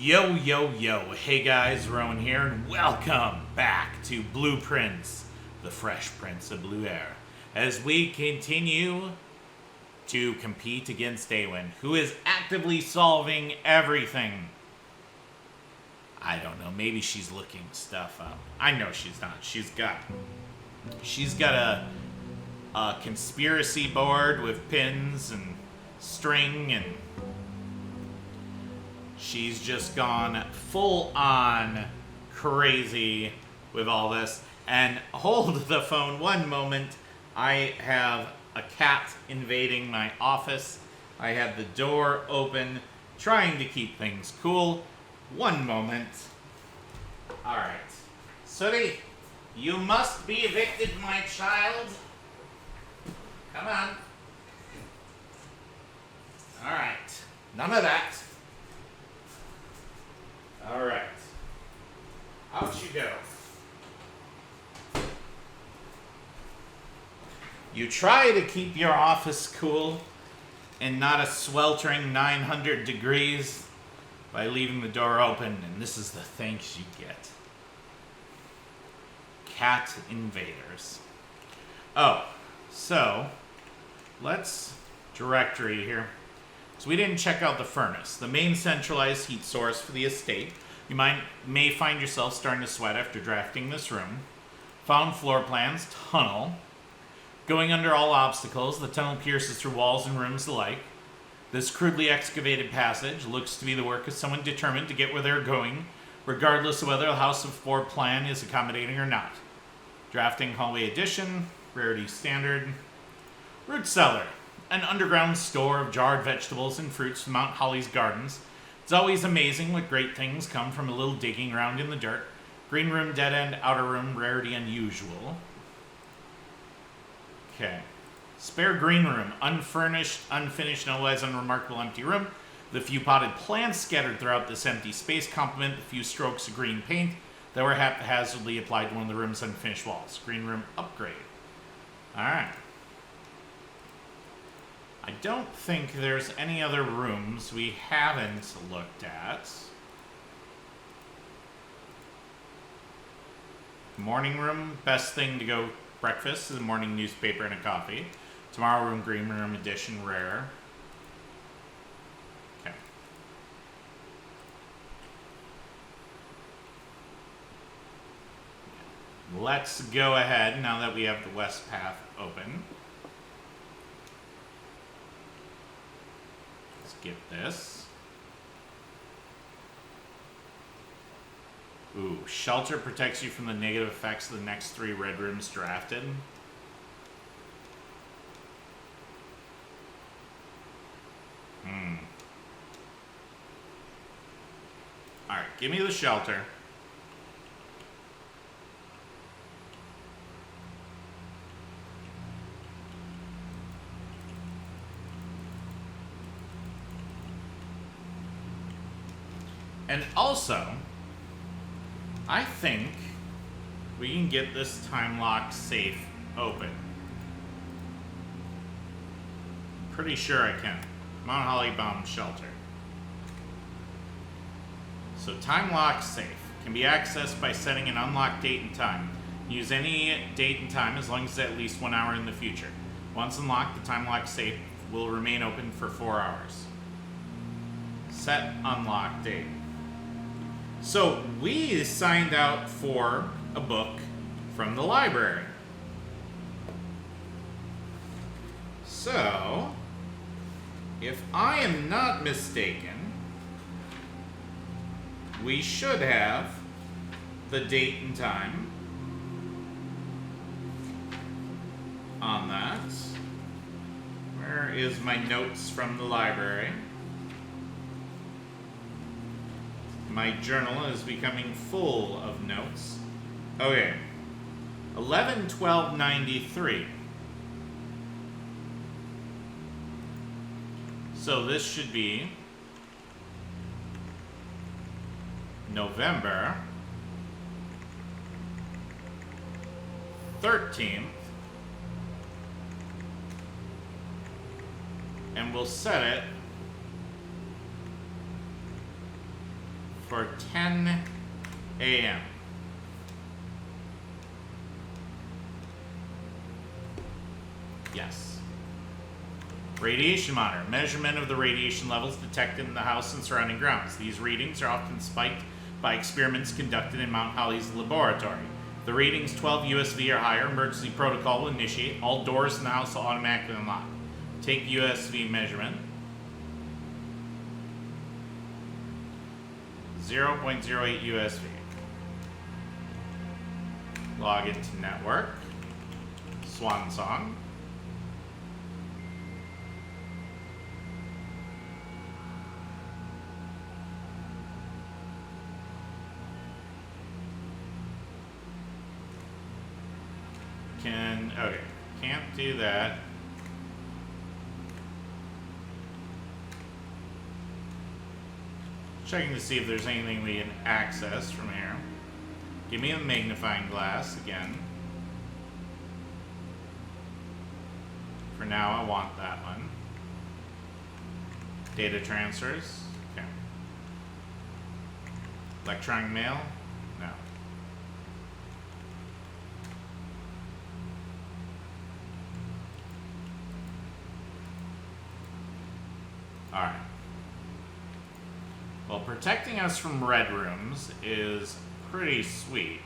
Yo, yo, yo. Hey guys, Rowan here, and welcome back to Blueprints, the Fresh Prince of Blue Air, as we continue to compete against Aywenn, who is actively solving everything. I don't know, maybe she's looking stuff up. I know she's not. She's got a conspiracy board with pins and string, and she's just gone full on crazy with all this. And hold the phone one moment. I have a cat invading my office. I have the door open, trying to keep things cool. One moment. Alright. Sooty, you must be evicted, my child. Come on. Alright. None of that. Alright. Out you go. You try to keep your office cool and not a sweltering 900 degrees by leaving the door open, and this is the thanks you get. Cat invaders. Oh, so let's directory here. So we didn't check out the furnace, the main centralized heat source for the estate. You may find yourself starting to sweat after drafting this room. Found floor plans, tunnel. Going under all obstacles, the tunnel pierces through walls and rooms alike. This crudely excavated passage looks to be the work of someone determined to get where they're going, regardless of whether the House of Four plan is accommodating or not. Drafting hallway addition, rarity standard. Root cellar. An underground store of jarred vegetables and fruits from Mount Holly's gardens. It's always amazing what great things come from a little digging around in the dirt. Green room, dead end, outer room, rarity unusual. Okay. Spare green room, unfurnished, unfinished, and otherwise unremarkable empty room. The few potted plants scattered throughout this empty space complement the few strokes of green paint that were haphazardly applied to one of the room's unfinished walls. Green room upgrade. Alright. I don't think there's any other rooms we haven't looked at. Morning room, best thing to go breakfast is a morning newspaper and a coffee. Tomorrow room, green room edition, rare. Okay. Let's go ahead now that we have the west path open. Skip this. Ooh, shelter protects you from the negative effects of the next 3 red rooms drafted. Alright, give me the shelter. And also, I think we can get this time lock safe open. Pretty sure I can. Mount Holly bomb shelter. So time lock safe can be accessed by setting an unlocked date and time. Use any date and time as long as it's at least 1 hour in the future. Once unlocked, the time lock safe will remain open for 4 hours. Set unlock date. So we signed out for a book from the library. So, if I am not mistaken, we should have the date and time on that. Where is my notes from the library? My journal is becoming full of notes. Okay. 11/12/93. So this should be November 13th. And we'll set it for 10 a.m. Yes. Radiation monitor. Measurement of the radiation levels detected in the house and surrounding grounds. These readings are often spiked by experiments conducted in Mount Holly's laboratory. The readings 12 USV or higher, emergency protocol will initiate. All doors in the house will automatically unlock. Take USV measurement. 0.08 USV. Log into network. Swan song. Okay, can't do that. Checking to see if there's anything we can access from here. Give me a magnifying glass again. For now, I want that one. Data transfers. Okay. Electronic mail? No. Alright. Well, protecting us from red rooms is pretty sweet.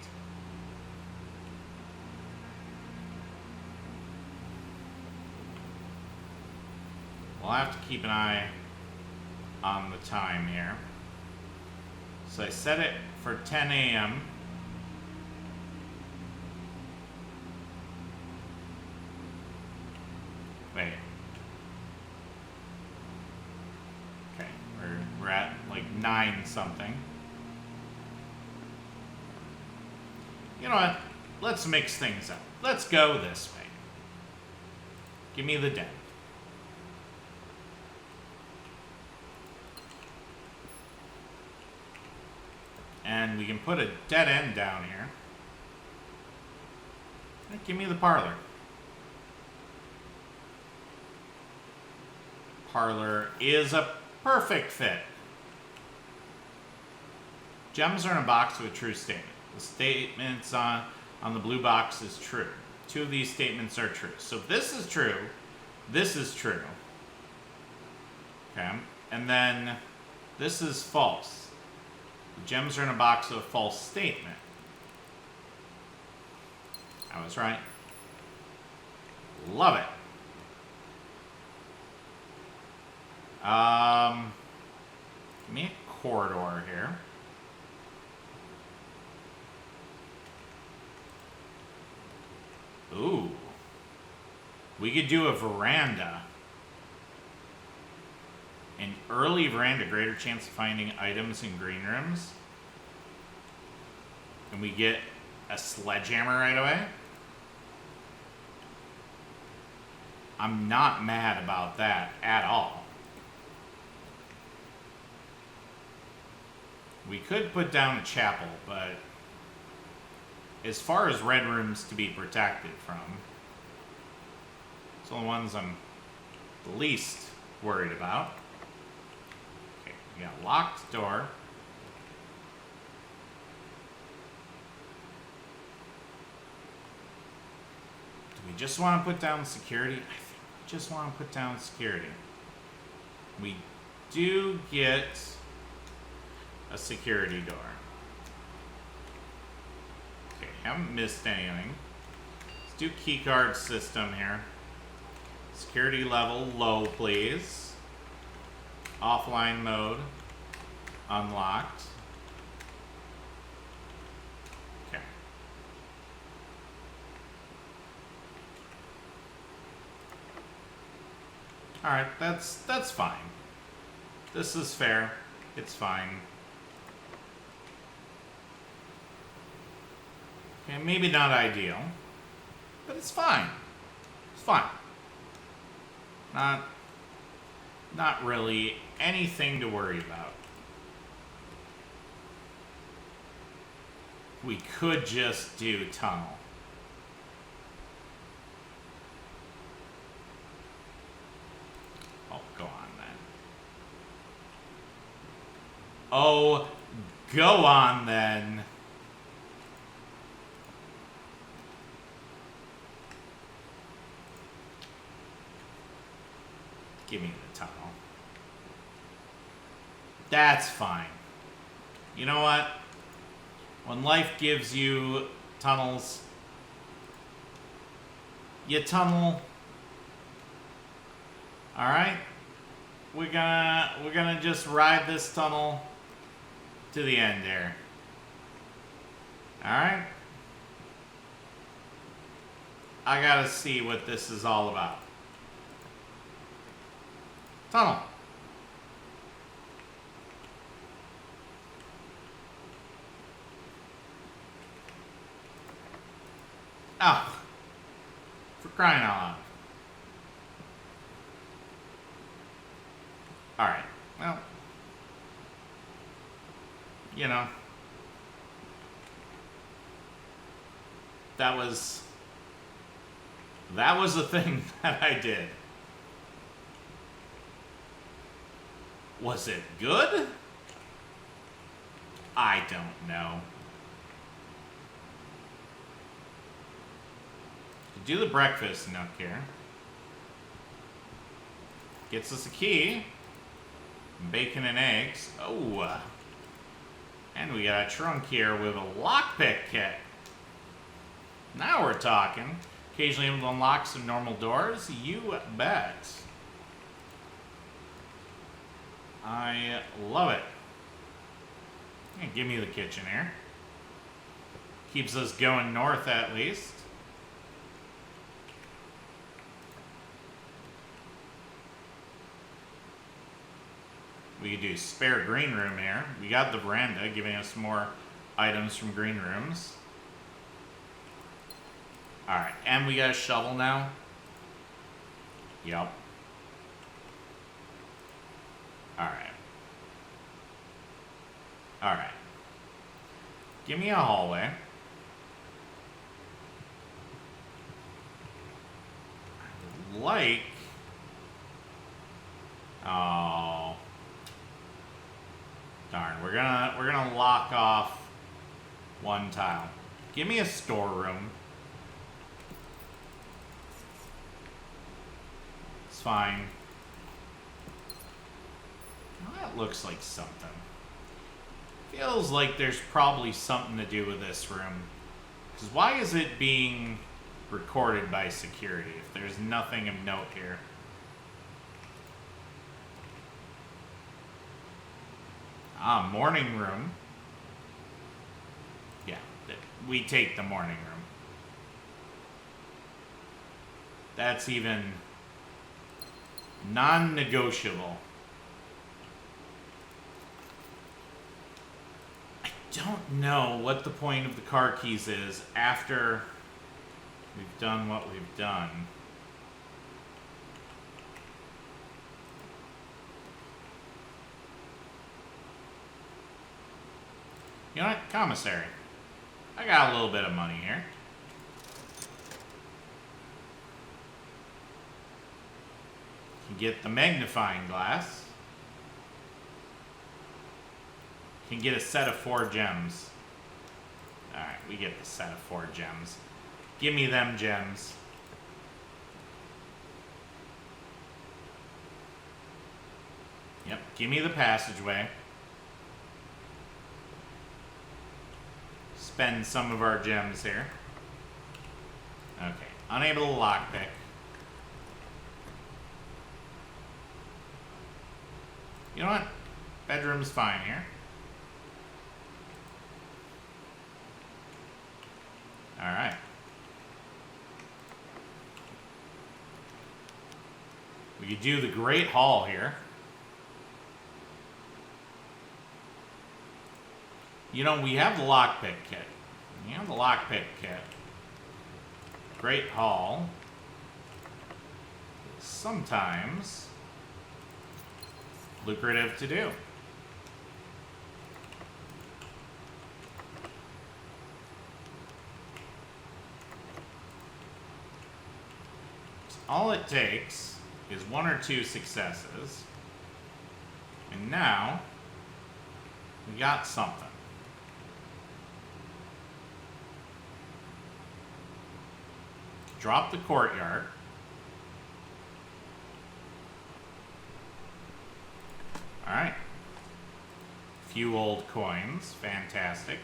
We'll have to keep an eye on the time here. So I set it for 10 a.m. Wait. Okay, we're at like 9 something. You know what? Let's mix things up. Let's go this way. Give me the den. And we can put a dead end down here. Give me the parlor. Parlor is a perfect fit. Gems are in a box with a true statement. The statements on the blue box is true. 2 of these statements are true. So this is true. This is true. Okay. And then this is false. The gems are in a box with a false statement. I was right. Love it. Give me a corridor here. Ooh. We could do a veranda. An early veranda, greater chance of finding items in green rooms. And we get a sledgehammer right away. I'm not mad about that at all. We could put down a chapel, but as far as red rooms to be protected from, it's the ones I'm the least worried about. Okay, we got a locked door. Do we just want to put down security? I think we just want to put down security. We do get a security door. Okay, haven't missed anything. Let's do keycard system here. Security level low, please. Offline mode unlocked. Okay. All right, that's fine. This is fair. It's fine. Okay, maybe not ideal, but it's fine. It's fine. Not really anything to worry about. We could just do tunnel. Oh, go on then. Oh, Go on, then. Give me the tunnel. That's fine. You know what? When life gives you tunnels, you tunnel. All right? We're gonna just ride this tunnel to the end here. All right? I gotta see what this is all about. Tunnel. Oh. For crying out loud. Alright. Well. You know. That was the thing that I did. Was it good? I don't know. Do the breakfast nook here. Gets us a key. Bacon and eggs. Oh. And we got a trunk here with a lockpick kit. Now we're talking. Occasionally able to unlock some normal doors. You bet. I love it. Give me the kitchen here. Keeps us going north at least. We could do spare green room here. We got the veranda giving us more items from green rooms. Alright, and we got a shovel now. Yep. Alright. Alright. Give me a hallway. I would like... Oh... Darn, we're gonna lock off one tile. Give me a storeroom. It's fine. Well, that looks like something. Feels like there's probably something to do with this room. Because why is it being recorded by security if there's nothing of note here? Ah, morning room. Yeah, we take the morning room. That's even non-negotiable. I don't know what the point of the car keys is after we've done what we've done. You know what? Commissary. I got a little bit of money here. You can get the magnifying glass. You can get a set of 4 gems. Alright, we get the set of 4 gems. Give me them gems. Yep, give me the passageway. Spend some of our gems here. Okay, unable to lockpick. You know what? Bedroom's fine here. Alright. We could do the Great Hall here. You know, we have the lockpick kit. We have the lockpick kit. Great Hall. Sometimes lucrative to do. All it takes is 1 or 2 successes. And now we got something. drop the courtyard. Alright. Few old coins. Fantastic.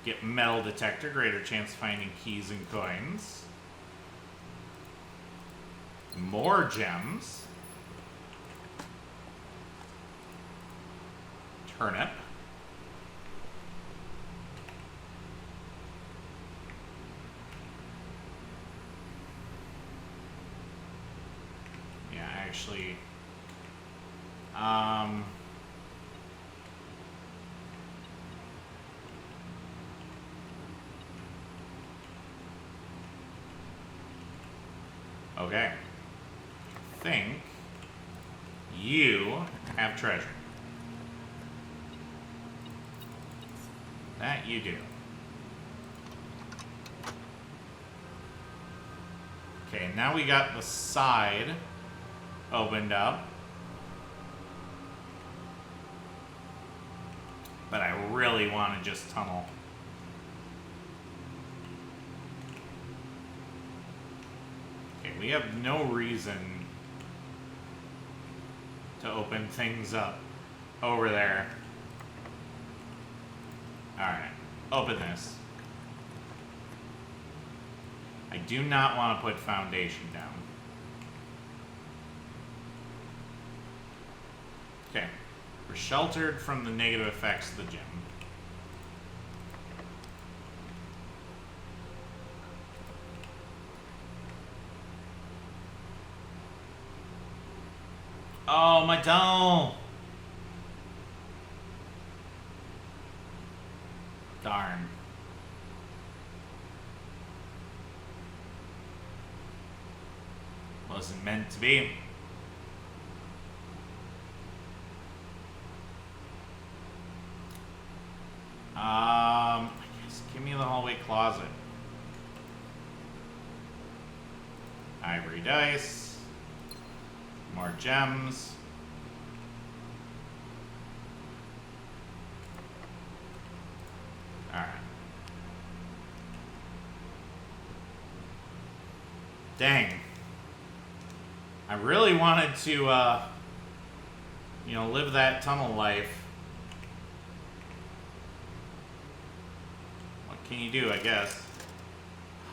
Get metal detector. Greater chance of finding keys and coins. More gems. Turnip. Yeah, actually... Okay. I think you have treasure. That you do. Okay, now we got the side opened up. But I really want to just tunnel. Okay, we have no reason to open things up over there. Alright, open this. I do not want to put foundation down. Okay. We're sheltered from the negative effects of the gem. Oh, my tunnel! Darn. Wasn't meant to be. I guess give me the hallway closet. Ivory dice. More gems. Alright. Dang. I really wanted to, you know, live that tunnel life. What can you do, I guess?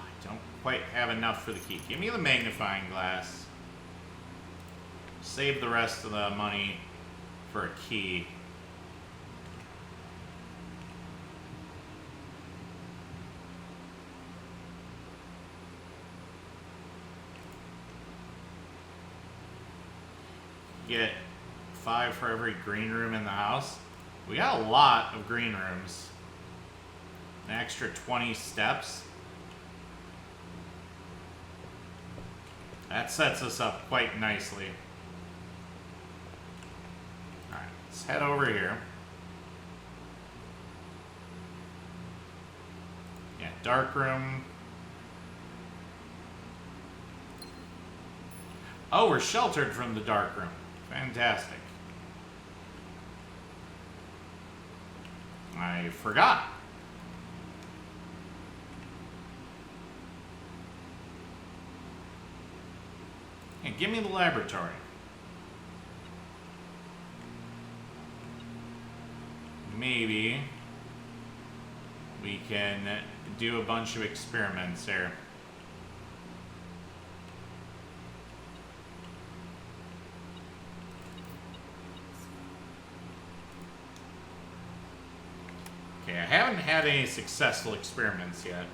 I don't quite have enough for the key. Give me the magnifying glass. Save the rest of the money for a key. Get 5 for every green room in the house. We got a lot of green rooms. An extra 20 steps. That sets us up quite nicely. Alright, let's head over here. Yeah, dark room. Oh, we're sheltered from the dark room. Fantastic. I forgot. And give me the laboratory. Maybe we can do a bunch of experiments there. Okay, I haven't had any successful experiments yet.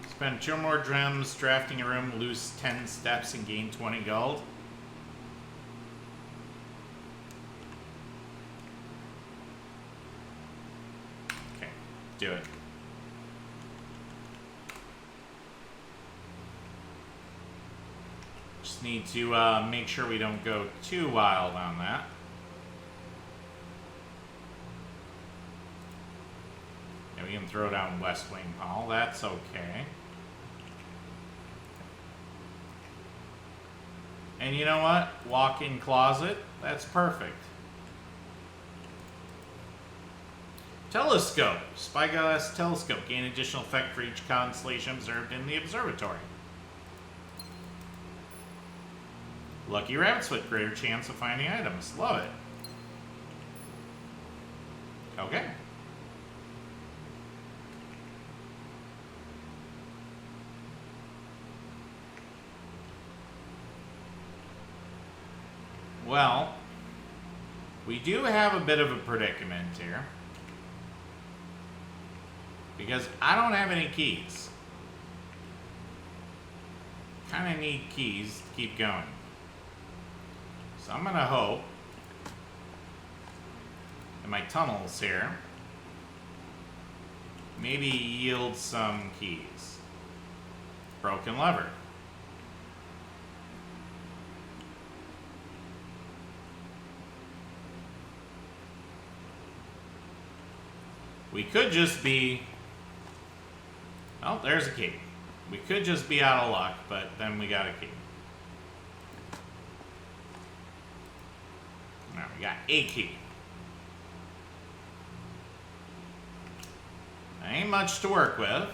Spend 2 more gems, drafting a room, lose 10 steps, and gain 20 gold. Okay, do it. Just need to make sure we don't go too wild on that. Yeah, we can throw down West Wing Hall. That's okay. And you know what? Walk-in closet. That's perfect. Telescope. Spyglass telescope. Gain additional effect for each constellation observed in the observatory. Lucky rabbit's foot. Greater chance of finding items. Love it. Okay. Well, we do have a bit of a predicament here. Because I don't have any keys. Kind of need keys to keep going. So I'm going to hope that my tunnels here maybe yield some keys. Broken lever. We could just be... Oh, there's a key. We could just be out of luck, but then we got a key. Now we got a key. Ain't much to work with.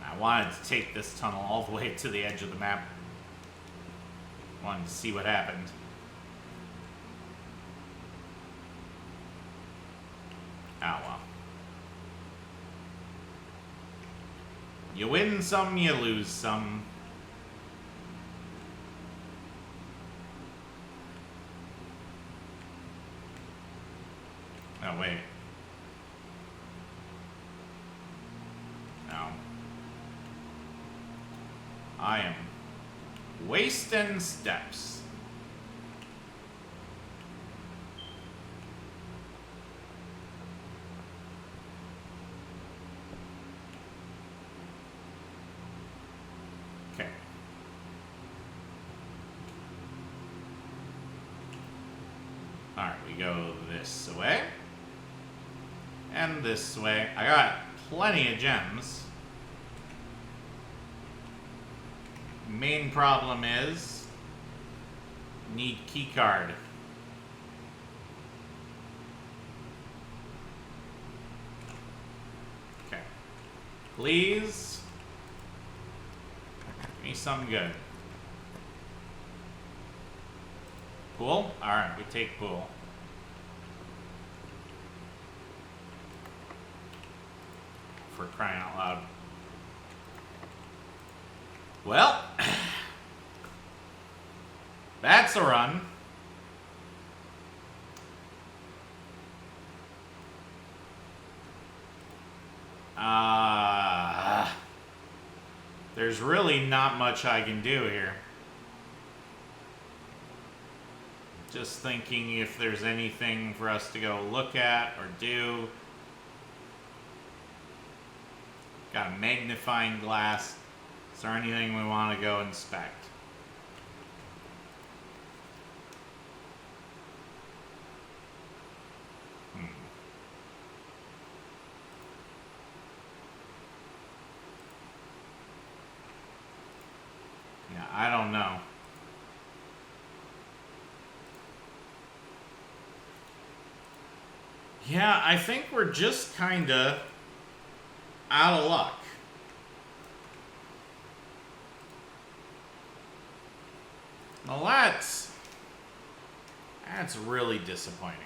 I wanted to take this tunnel all the way to the edge of the map. Wanted to see what happened. Oh well. You win some, you lose some. Oh, wait. No. I am wasting steps. Okay. Alright, we go this way. And this way. I got plenty of gems. Main problem is need key card. Okay. Please give me something good. Pool? Alright, we take pool. For crying out loud. Well, that's a run. There's really not much I can do here. Just thinking if there's anything for us to go look at or do. Got a magnifying glass. Is there anything we want to go inspect? Yeah, I don't know. Yeah, I think we're just kinda out of luck. Well, that's really disappointing.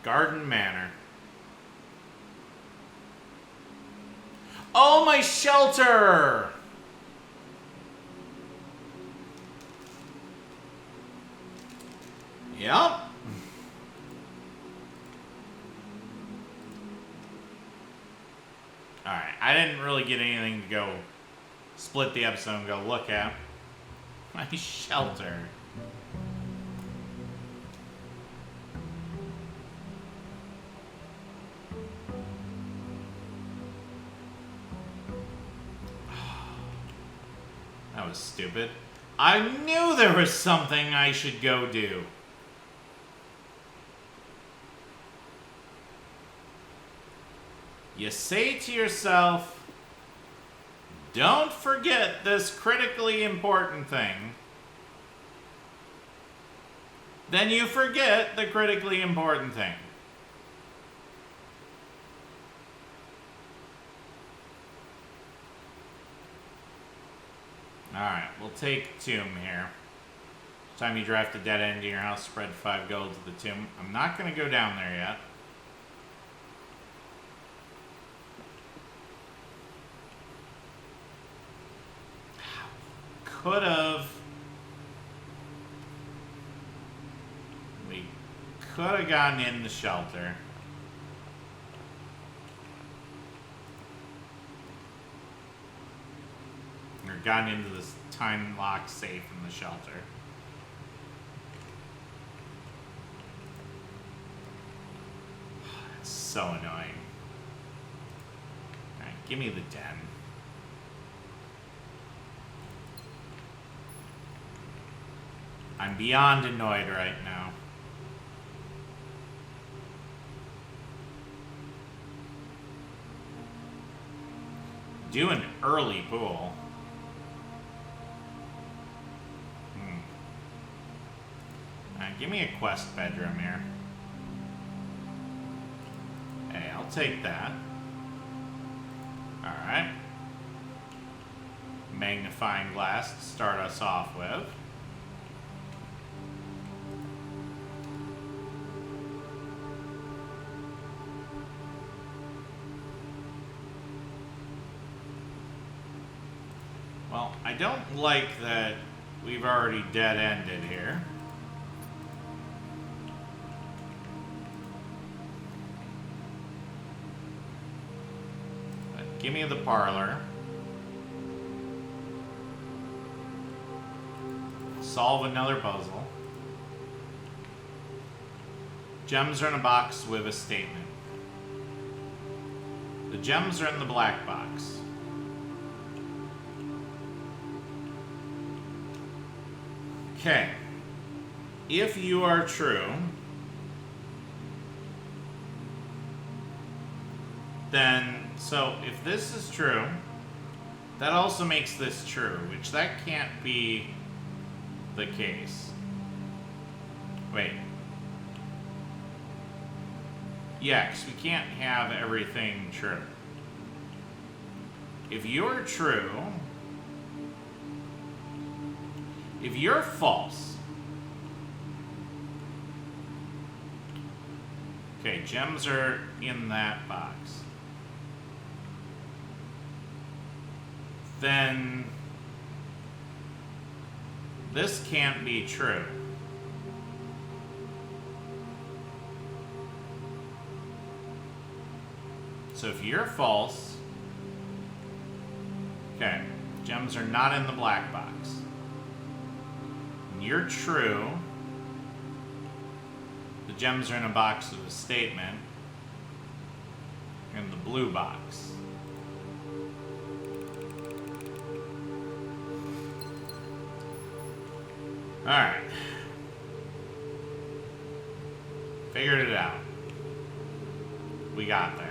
Garden Manor. Oh, my shelter! Yep. Alright, I didn't really get anything to go split the episode and go look at. My shelter. That was stupid. I knew there was something I should go do. You say to yourself, don't forget this critically important thing. Then you forget the critically important thing. Alright, we'll take Tomb here. Time you draft a dead end in your house, spread 5 gold to the Tomb. I'm not going to go down there yet. Could have. We could have gotten in the shelter. Or gotten into this time lock safe in the shelter. That's so annoying. Alright, give me the den. I'm beyond annoyed right now. Do an early pool. Give me a quest bedroom here. Hey, I'll take that. Alright. Magnifying glass to start us off with. Well, I don't like that we've already dead-ended here. But give me the parlor. Solve another puzzle. Gems are in a box with a statement. The gems are in the black box. Okay. If you are true, then, so if this is true, that also makes this true, which that can't be the case. Wait. Yeah, 'cause we can't have everything true. If you're true, if you're false, okay, gems are in that box, then this can't be true. So if you're false, okay, gems are not in the black box. And you're true, the gems are in a box with a statement in the blue box. Alright. Figured it out. We got there.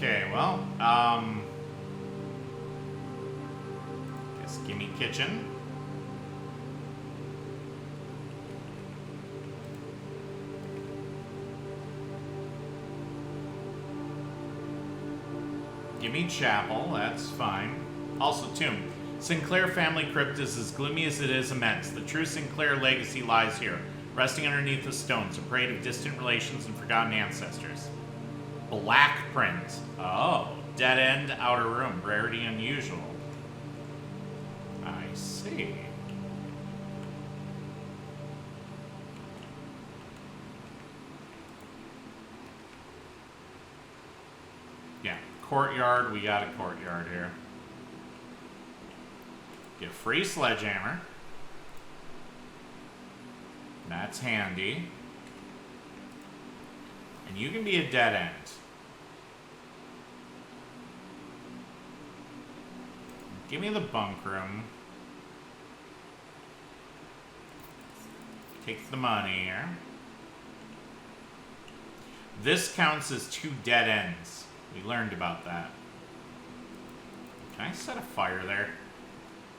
Okay, well, guess gimme kitchen. Give me chapel, that's fine. Also tomb. Sinclair family crypt is as gloomy as it is immense. The true Sinclair legacy lies here, resting underneath the stones, a prey of distant relations and forgotten ancestors. Black print. Oh, dead end, outer room. Rarity unusual. I see. Yeah, courtyard. We got a courtyard here. Get a free sledgehammer. That's handy. And you can be a dead end. Give me the bunk room. Take the money here. This counts as 2 dead ends. We learned about that. Can I set a fire there?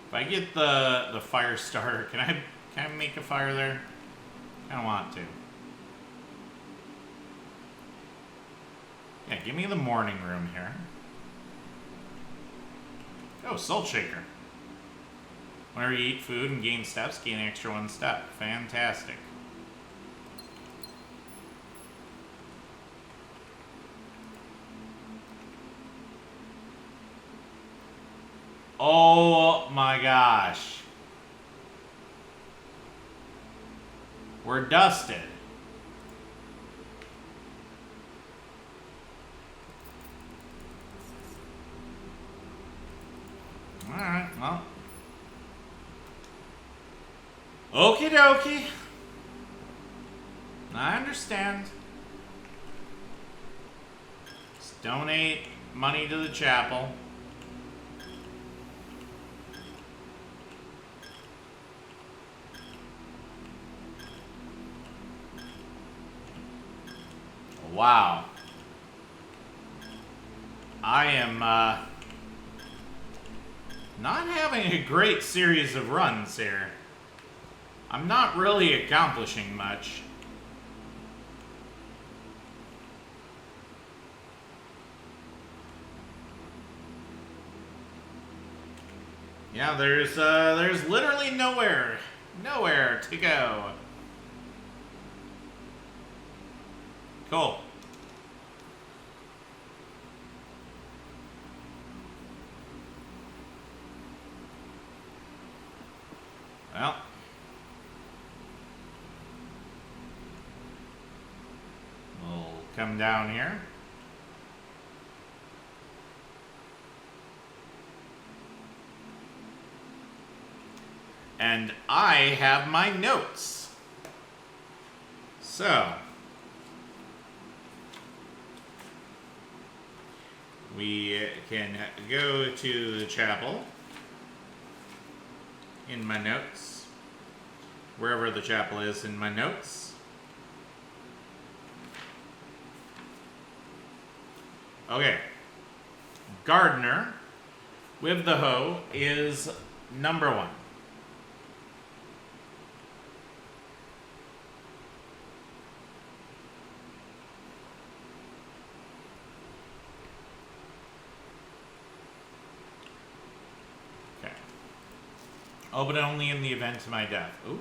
If I get the fire starter, can I make a fire there? I don't want to. Yeah, give me the morning room here. Oh, salt shaker. Whenever you eat food and gain steps, gain an extra 1 step. Fantastic. Oh my gosh. We're dusted. Alright, well. Okie dokie. I understand. Just donate money to the chapel. Wow. I am not having a great series of runs here. I'm not really accomplishing much. Yeah, there's literally nowhere to go. Cool. Well. We'll come down here. And I have my notes. So. We can go to the chapel in my notes, wherever the chapel is in my notes. Okay. Gardener with the hoe is number 1. Oh, but only in the event of my death. Ooh.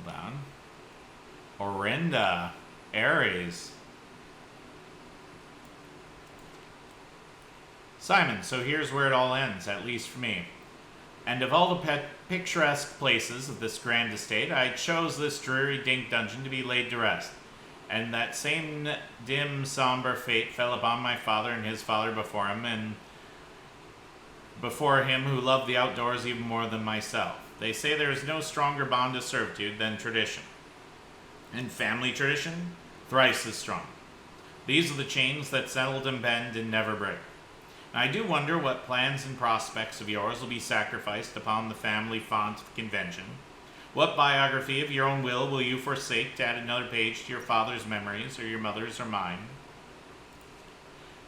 Hold on. Orinda. Aries. Simon, so here's where it all ends, at least for me. And of all the picturesque places of this grand estate, I chose this dreary dink dungeon to be laid to rest. And that same dim, somber fate fell upon my father and his father before him, and before him who loved the outdoors even more than myself. They say there is no stronger bond of servitude than tradition. And family tradition, thrice as strong. These are the chains that seldom bend and never break. And I do wonder what plans and prospects of yours will be sacrificed upon the family font of convention. What biography of your own will you forsake to add another page to your father's memories, or your mother's, or mine?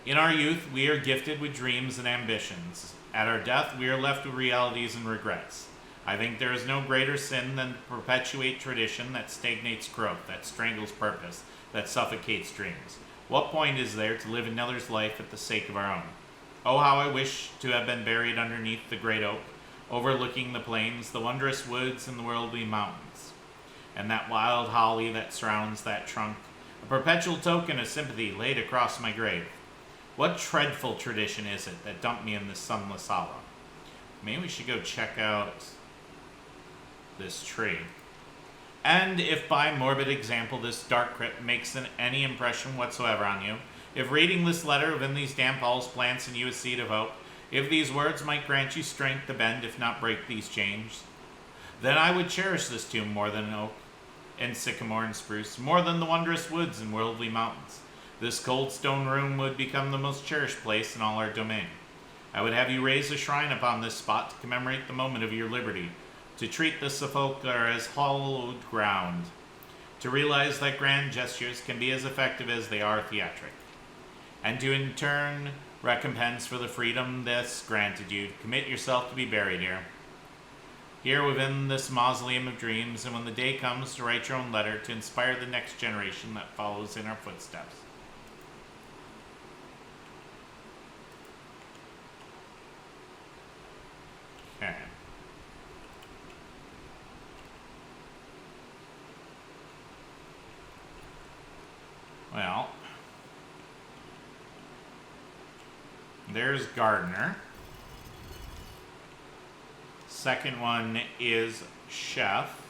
In our youth, we are gifted with dreams and ambitions. At our death, we are left with realities and regrets. I think there is no greater sin than to perpetuate tradition that stagnates growth, that strangles purpose, that suffocates dreams. What point is there to live another's life at the sake of our own? Oh, how I wish to have been buried underneath the great oak, overlooking the plains, the wondrous woods, and the worldly mountains, and that wild holly that surrounds that trunk, a perpetual token of sympathy laid across my grave. What dreadful tradition is it that dumped me in this sunless hollow? Maybe we should go check out this tree. And if by morbid example this dark crypt makes any impression whatsoever on you, if reading this letter within these damp halls plants in you a seed of hope, if these words might grant you strength to bend, if not break these chains, then I would cherish this tomb more than oak and sycamore and spruce, more than the wondrous woods and worldly mountains. This cold stone room would become the most cherished place in all our domain. I would have you raise a shrine upon this spot to commemorate the moment of your liberty, to treat the sepulchre as hallowed ground, to realize that grand gestures can be as effective as they are theatric. and to in turn recompense for the freedom this granted you, commit yourself to be buried here. Here within this mausoleum of dreams, and when the day comes to write your own letter to inspire the next generation that follows in our footsteps. Okay. Well, there's Gardener. Second one is Chef.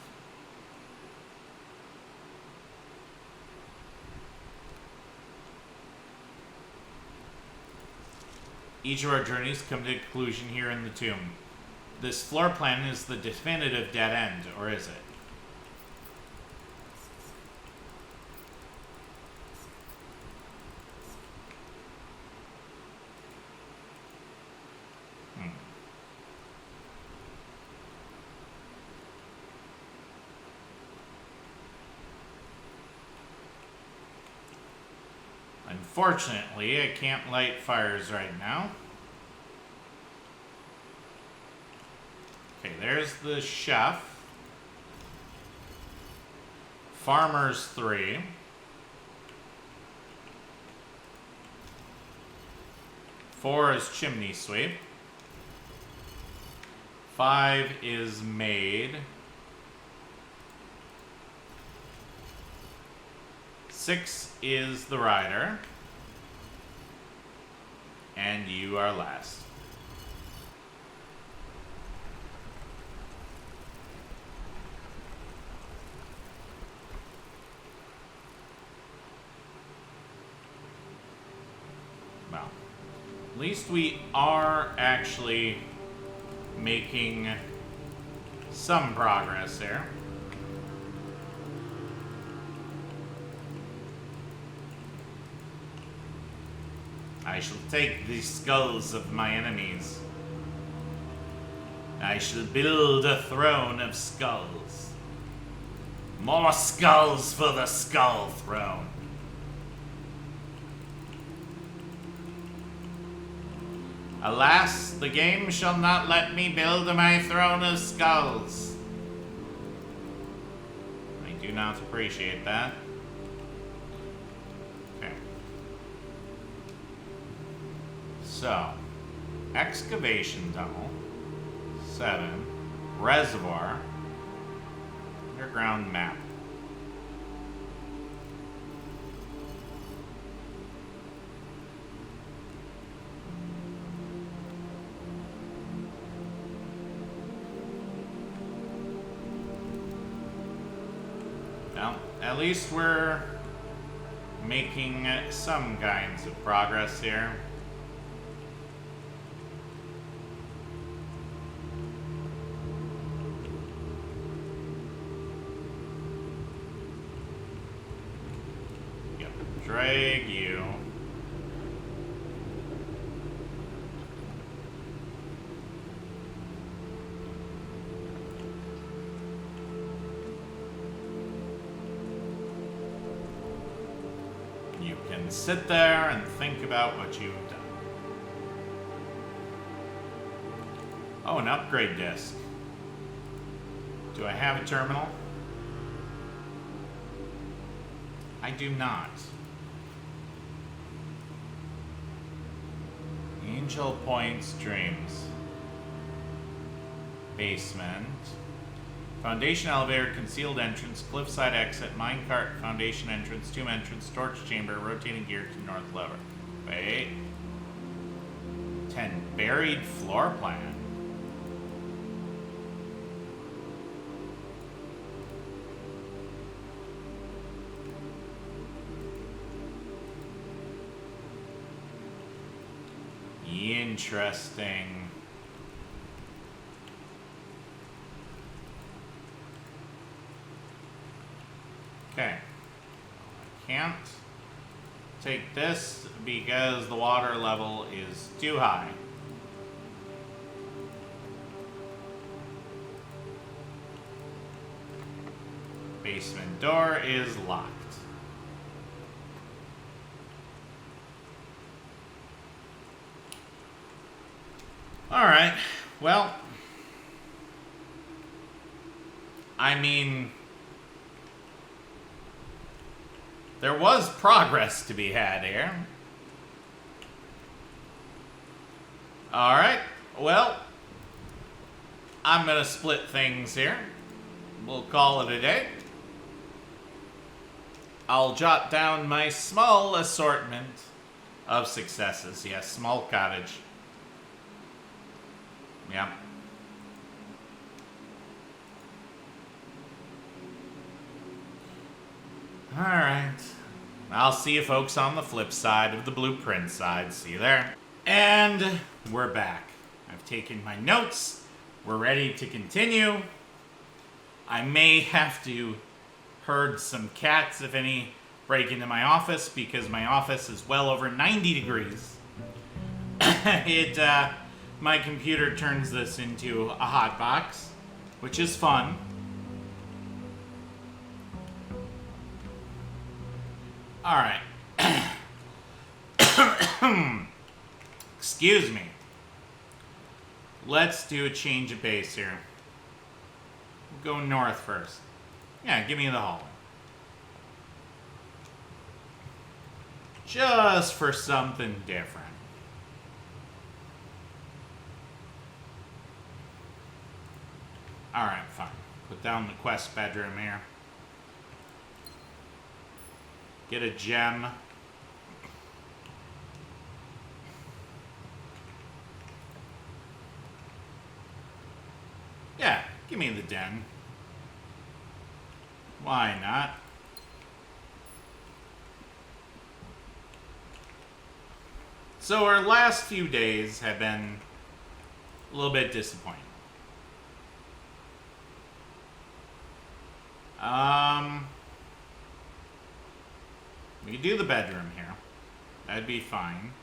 Each of our journeys come to a conclusion here in the tomb. This floor plan is the definitive dead end, or is it? Unfortunately, I can't light fires right now. Okay, there's the chef. Farmers 3. Four is chimney sweep. 5 is maid. 6 is the rider. And you are last. Well, at least we are actually making some progress here. I shall take the skulls of my enemies. I shall build a throne of skulls. More skulls for the skull throne. Alas, the game shall not let me build my throne of skulls. I do not appreciate that. So, excavation tunnel, 7, reservoir, underground map. Well, at least we're making some kinds of progress here. Drag you. You can sit there and think about what you've done. Oh, an upgrade disc. Do I have a terminal? I do not. Angel Point's Dreams. Basement. Foundation elevator, concealed entrance, cliffside exit, minecart, foundation entrance, tomb entrance, torch chamber, rotating gear to north lever. Wait. 10. Buried floor plan. Interesting. Okay. I can't take this because the water level is too high. Basement door is locked. I mean, there was progress to be had here. Alright, well, I'm gonna split things here. We'll call it a day. I'll jot down my small assortment of successes. Yes, small cottage. Yeah. Alright. I'll see you folks on the flip side of the blueprint side. See you there. And we're back. I've taken my notes. We're ready to continue. I may have to herd some cats, if any, break into my office, because my office is well over 90 degrees. My computer turns this into a hot box, which is fun. Alright. Excuse me. Let's do a change of pace here. We'll go north first. Yeah, give me the hallway. Just for something different. Alright, fine. Put down the quest bedroom here. Get a gem. Yeah, give me the den. Why not? So our last few days have been a little bit disappointing. We could do the bedroom here. That'd be fine.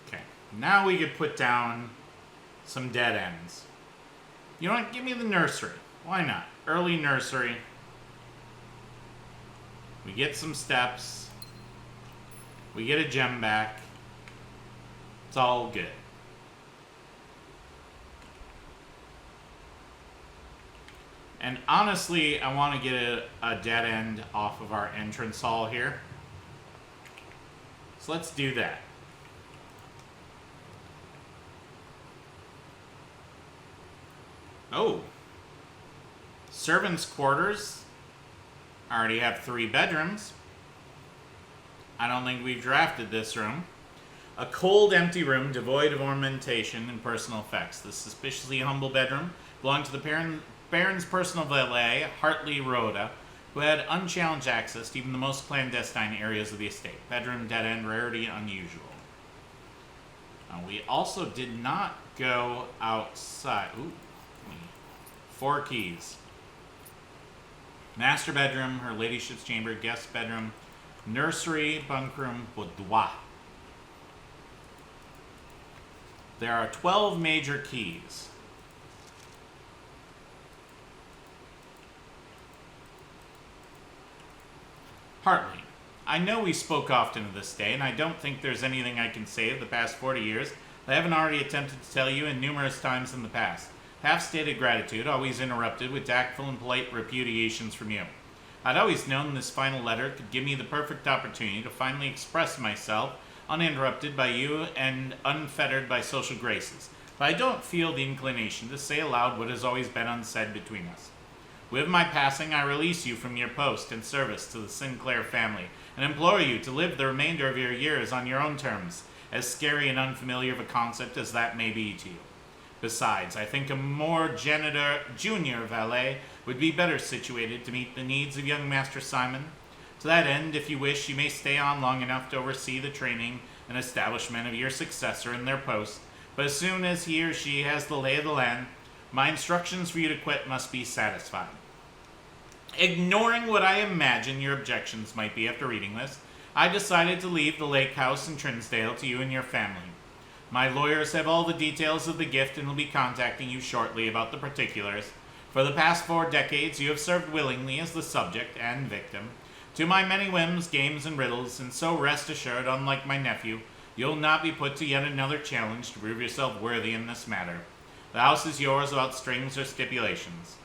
Okay, now we could put down some dead ends. You know what? Give me the nursery. Why not? Early nursery. We get some steps. We get a gem back. It's all good. And honestly, I want to get a dead end off of our entrance hall here. So let's do that. Oh. Servants' quarters. I already have 3 bedrooms. I don't think we've drafted this room. A cold, empty room devoid of ornamentation and personal effects. The suspiciously humble bedroom belonged to the Baron's personal valet, Hartley Rhoda, who had unchallenged access to even the most clandestine areas of the estate. Bedroom, dead end, rarity, unusual. We also did not go outside. Ooh, 4 keys. Master bedroom, her ladyship's chamber, guest bedroom, nursery, bunk room, boudoir. There are 12 major keys. Hartley, I know we spoke often of this day, and I don't think there's anything I can say of the past 40 years that I haven't already attempted to tell you in numerous times in the past. Half-stated gratitude, always interrupted with tactful and polite repudiations from you. I'd always known this final letter could give me the perfect opportunity to finally express myself uninterrupted by you and unfettered by social graces, but I don't feel the inclination to say aloud what has always been unsaid between us. With my passing, I release you from your post and service to the Sinclair family, and implore you to live the remainder of your years on your own terms, as scary and unfamiliar of a concept as that may be to you. Besides, I think a more junior valet would be better situated to meet the needs of young Master Simon. To that end, if you wish, you may stay on long enough to oversee the training and establishment of your successor in their post, but as soon as he or she has the lay of the land, my instructions for you to quit must be satisfied. Ignoring what I imagine your objections might be after reading this, I decided to leave the lake house in Trinsdale to you and your family. My lawyers have all the details of the gift and will be contacting you shortly about the particulars. For the past 4 decades, you have served willingly as the subject and victim to my many whims, games, and riddles, and so rest assured, unlike my nephew, you'll not be put to yet another challenge to prove yourself worthy in this matter. The house is yours without strings or stipulations.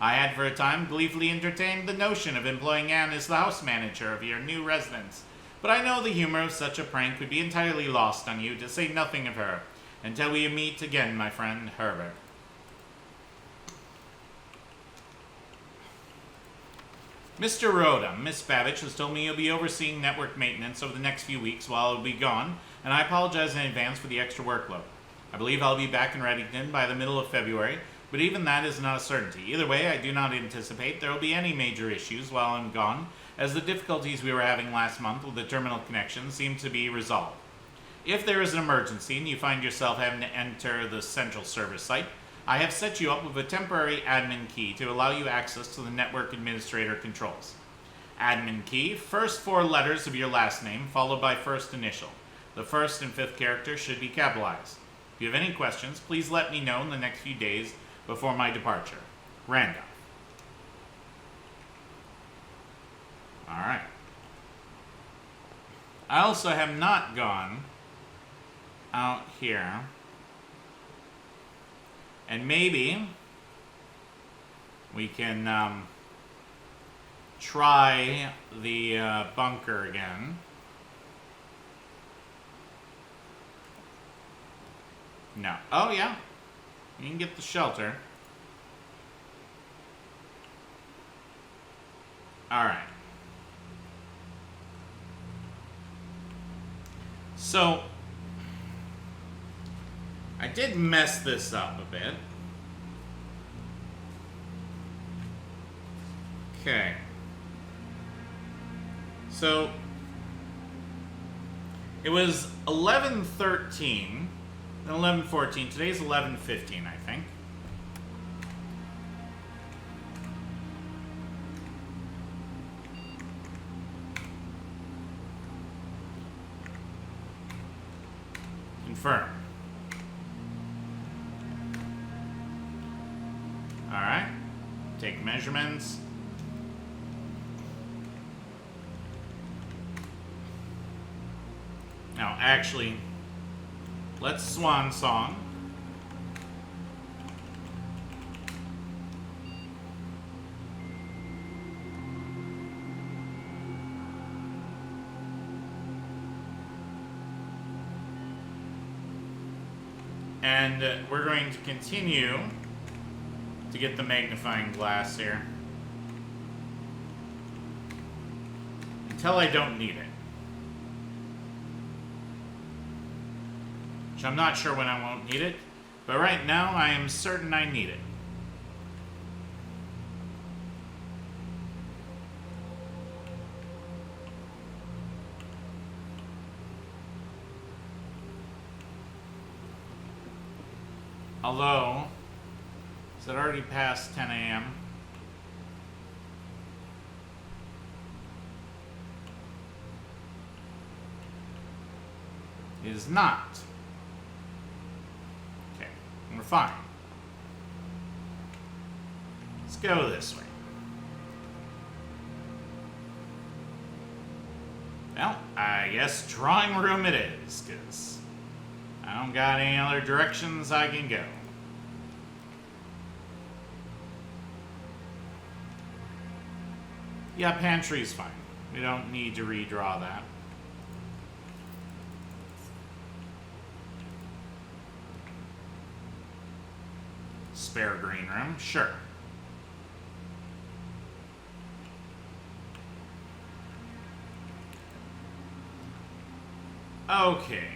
I had for a time gleefully entertained the notion of employing Anne as the house manager of your new residence, but I know the humor of such a prank would be entirely lost on you, to say nothing of her, until we meet again, my friend Herbert. Mr. Rhoda, Miss Babbage has told me you'll be overseeing network maintenance over the next few weeks while I'll be gone, and I apologize in advance for the extra workload. I believe I'll be back in Reddington by the middle of February, but even that is not a certainty. Either way, I do not anticipate there will be any major issues while I'm gone, as the difficulties we were having last month with the terminal connection seem to be resolved. If there is an emergency and you find yourself having to enter the central service site, I have set you up with a temporary admin key to allow you access to the network administrator controls. Admin key, first 4 letters of your last name, followed by first initial. The first and 5th character should be capitalized. If you have any questions, please let me know in the next few days before my departure. Randolph. Alright. I also have not gone out here. And maybe we can try the bunker again. No. Oh, yeah. You can get the shelter. Alright. So, I did mess this up a bit. Okay. So, it was 11:13, then 11:14. Today's 11:15, I think. Confirm. Alright. Take measurements. Now, actually, let's swan song. And we're going to continue to get the magnifying glass here until I don't need it. Which I'm not sure when I won't need it, but right now I am certain I need it. Although, is it already past 10 a.m.? It is not. Okay, we're fine. Let's go this way. Well, I guess drawing room it is, because I don't got any other directions I can go. Yeah, pantry's fine. We don't need to redraw that. Spare green room, sure. Okay,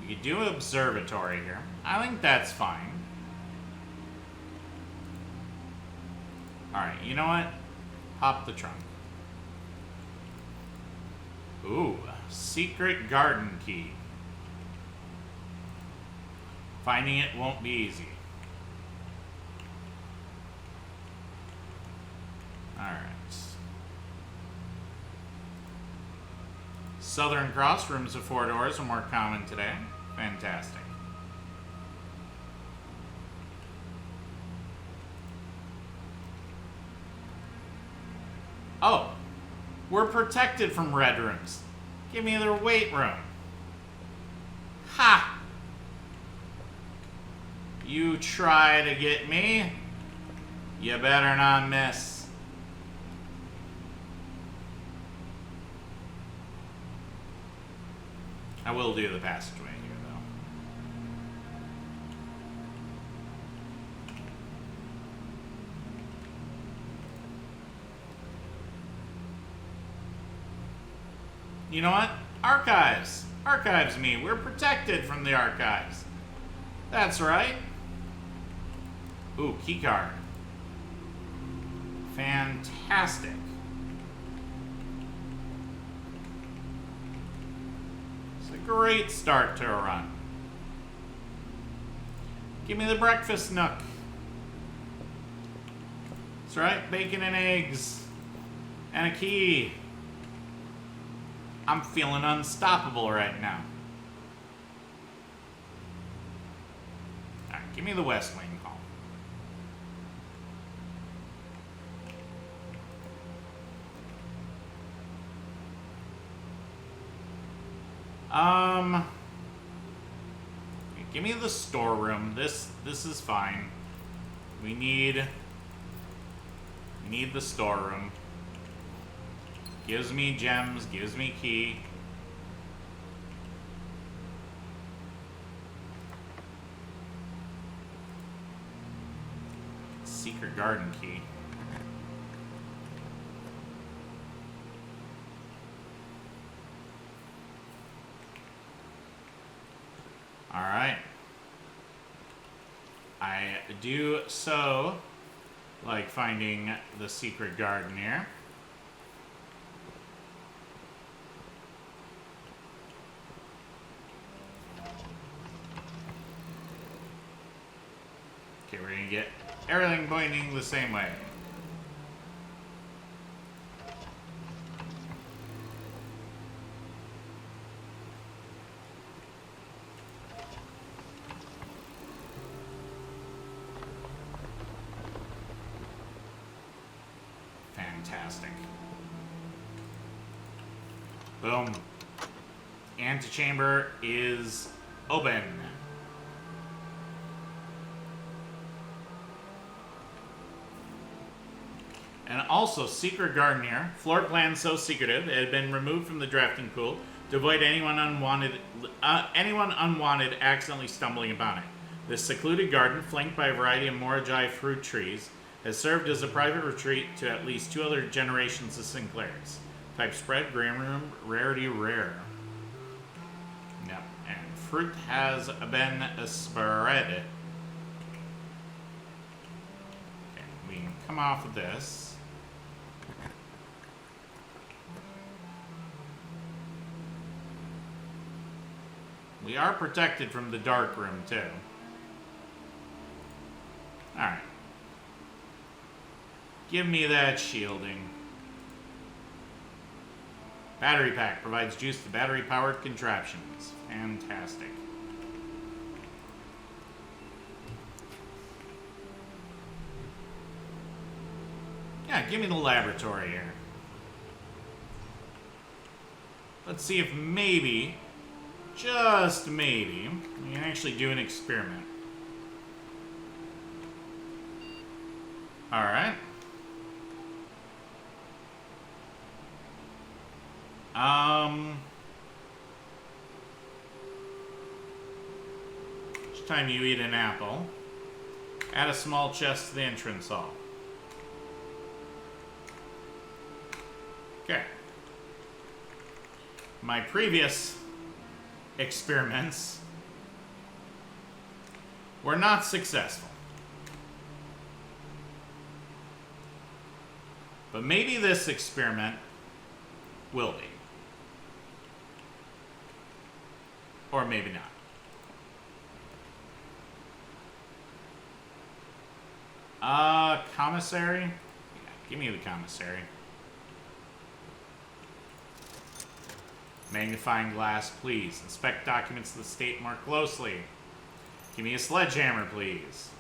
we could do an observatory here. I think that's fine. Alright, you know what? Pop the trunk. Ooh, secret garden key. Finding it won't be easy. Alright. Southern Cross, rooms with 4 doors are more common today. Fantastic. Oh, we're protected from red rooms. Give me their weight room. Ha! You try to get me, you better not miss. I will do the passageway here, though. You know what? Archives. Archives me. We're protected from the archives. That's right. Ooh, keycard. Fantastic. It's a great start to a run. Give me the breakfast nook. That's right, bacon and eggs. And a key. I'm feeling unstoppable right now. Alright, give me the West Wing call. Give me the storeroom. This is fine. We need the storeroom. Gives me gems, gives me key. Secret garden key. Alright. I do so like finding the secret garden here. Okay, we're gonna get everything pointing the same way. Fantastic. Boom. Antechamber is open. And also, secret garden here. Floor plan so secretive, it had been removed from the drafting pool to avoid anyone unwanted accidentally stumbling upon it. This secluded garden, flanked by a variety of Moragi fruit trees, has served as a private retreat to at least 2 other generations of Sinclairs. Type spread, green room, rarity rare. Yep, and fruit has been spread. Okay, we can come off of this. We are protected from the dark room, too. Alright. Give me that shielding. Battery pack provides juice to battery-powered contraptions. Fantastic. Yeah, give me the laboratory here. Let's see if maybe, just maybe, we can actually do an experiment. Alright. Each time you eat an apple, add a small chest to the entrance hall. Okay. My previous experiments were not successful. But maybe this experiment will be. Or maybe not. Commissary? Yeah, give me the commissary. Magnifying glass, please. Inspect documents of the state more closely. Give me a sledgehammer, please.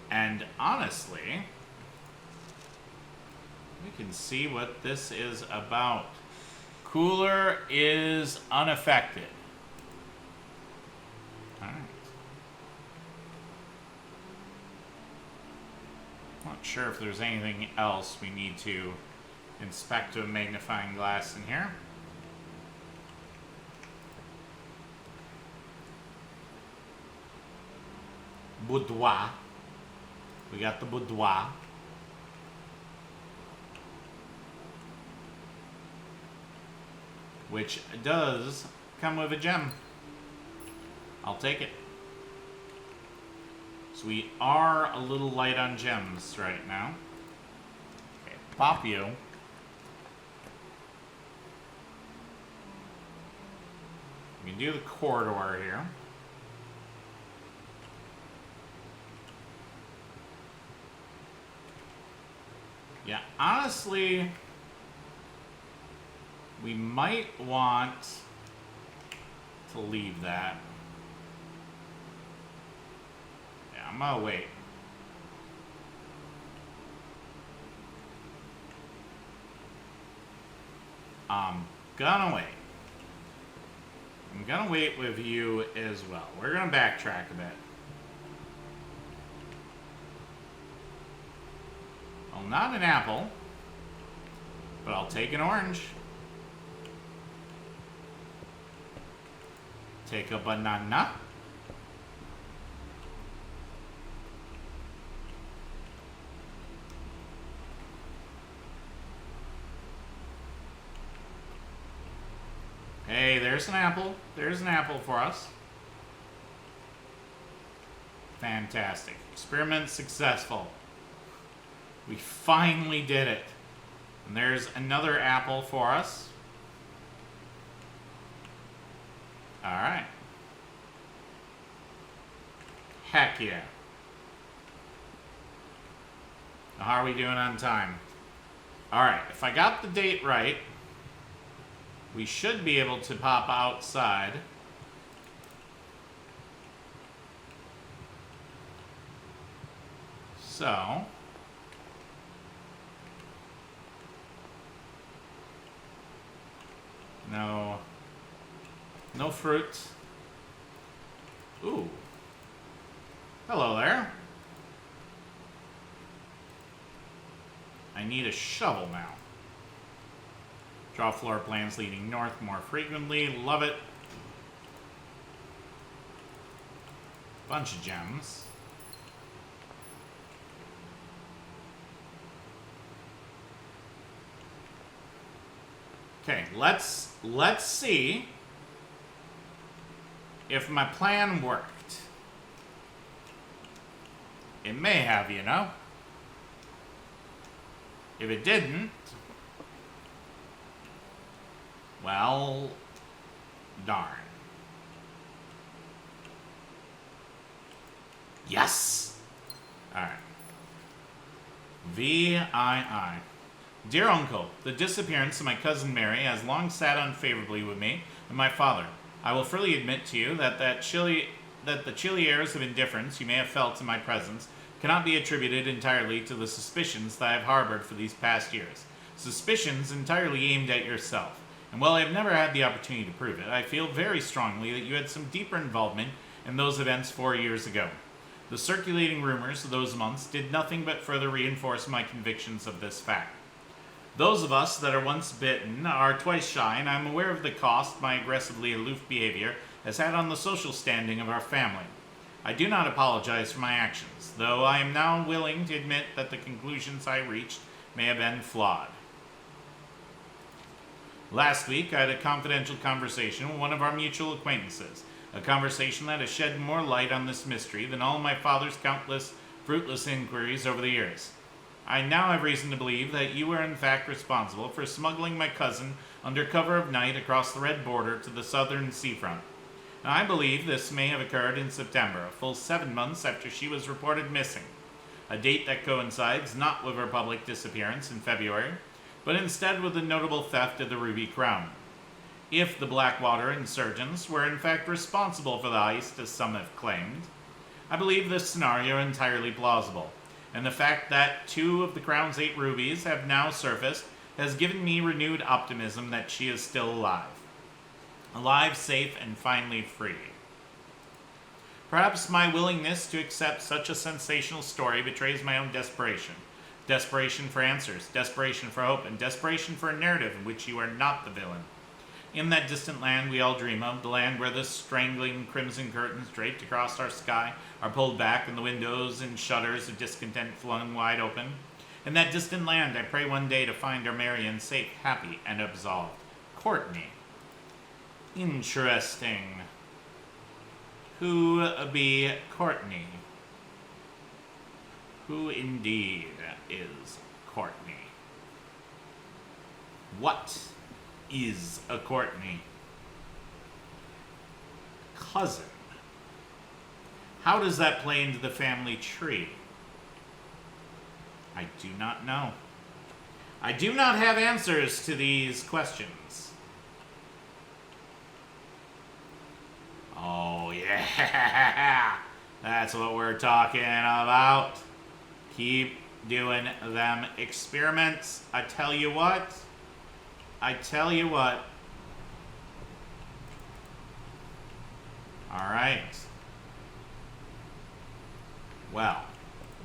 And honestly, we can see what this is about. Cooler is unaffected. Alright. Not sure if there's anything else we need to inspect with a magnifying glass in here. Boudoir. We got the boudoir. Which does come with a gem. I'll take it. So we are a little light on gems right now. Okay, pop you. We can do the corridor here. Yeah, honestly, we might want to leave that. Yeah, I'm gonna wait. I'm gonna wait. I'm gonna wait with you as well. We're gonna backtrack a bit. Well, not an apple, but I'll take an orange. Take a banana. Hey, there's an apple. There's an apple for us. Fantastic. Experiment successful. We finally did it. And there's another apple for us. Alright. Heck yeah. Now, how are we doing on time? Alright, if I got the date right, we should be able to pop outside. So, no fruit. Ooh. Hello there. I need a shovel now. Draw floor plans leading north more frequently. Love it. Bunch of gems. Okay, let's see if my plan worked. It may have, you know. If it didn't, well, darn. Yes! Alright. VII. Dear Uncle, the disappearance of my cousin Mary has long sat unfavorably with me and my father. I will freely admit to you that the chilly airs of indifference you may have felt in my presence cannot be attributed entirely to the suspicions that I have harbored for these past years. Suspicions entirely aimed at yourself. And while I have never had the opportunity to prove it, I feel very strongly that you had some deeper involvement in those events 4 years ago. The circulating rumors of those months did nothing but further reinforce my convictions of this fact. Those of us that are once bitten are twice shy, and I am aware of the cost my aggressively aloof behavior has had on the social standing of our family. I do not apologize for my actions, though I am now willing to admit that the conclusions I reached may have been flawed. Last week, I had a confidential conversation with one of our mutual acquaintances, a conversation that has shed more light on this mystery than all my father's countless fruitless inquiries over the years. I now have reason to believe that you were in fact responsible for smuggling my cousin under cover of night across the red border to the southern seafront. Now, I believe this may have occurred in September, a full 7 months after she was reported missing, a date that coincides not with her public disappearance in February, but instead with the notable theft of the Ruby Crown. If the Blackwater insurgents were in fact responsible for the heist, as some have claimed, I believe this scenario entirely plausible, and the fact that 2 of the Crown's 8 rubies have now surfaced has given me renewed optimism that she is still alive. Alive, safe, and finally free. Perhaps my willingness to accept such a sensational story betrays my own desperation. Desperation for answers, desperation for hope, and desperation for a narrative in which you are not the villain. In that distant land we all dream of, the land where the strangling crimson curtains draped across our sky are pulled back and the windows and shutters of discontent flung wide open. In that distant land I pray one day to find our Marion safe, happy, and absolved. Courtney. Interesting. Who be Courtney? Who indeed is Courtney? What is a Courtney? Cousin. How does that play into the family tree? I do not know. I do not have answers to these questions. Oh, yeah. That's what we're talking about. Keep doing them experiments. I tell you what. All right. Well,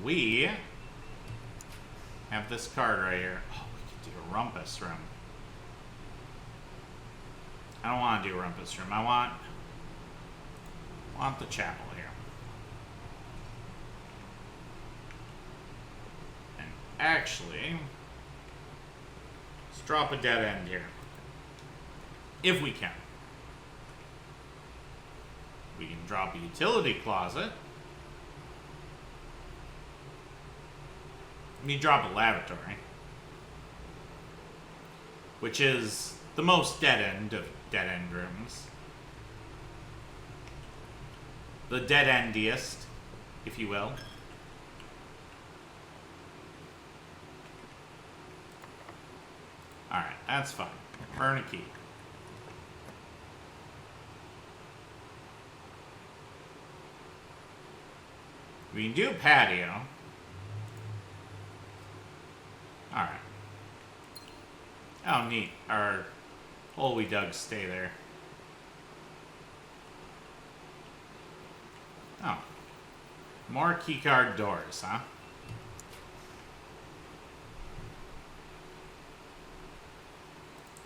we have this card right here. Oh, we could do a rumpus room. I don't want to do a rumpus room. I want the chapel here. And actually, let's drop a dead end here. If we can. We can drop a utility closet. We drop a lavatory. Which is the most dead end of dead end rooms. The dead endiest, if you will. Alright, that's fine. Earn a key. We can do a patio. Alright. Oh, neat. Our hole we dug stay there. Oh. More keycard doors, huh?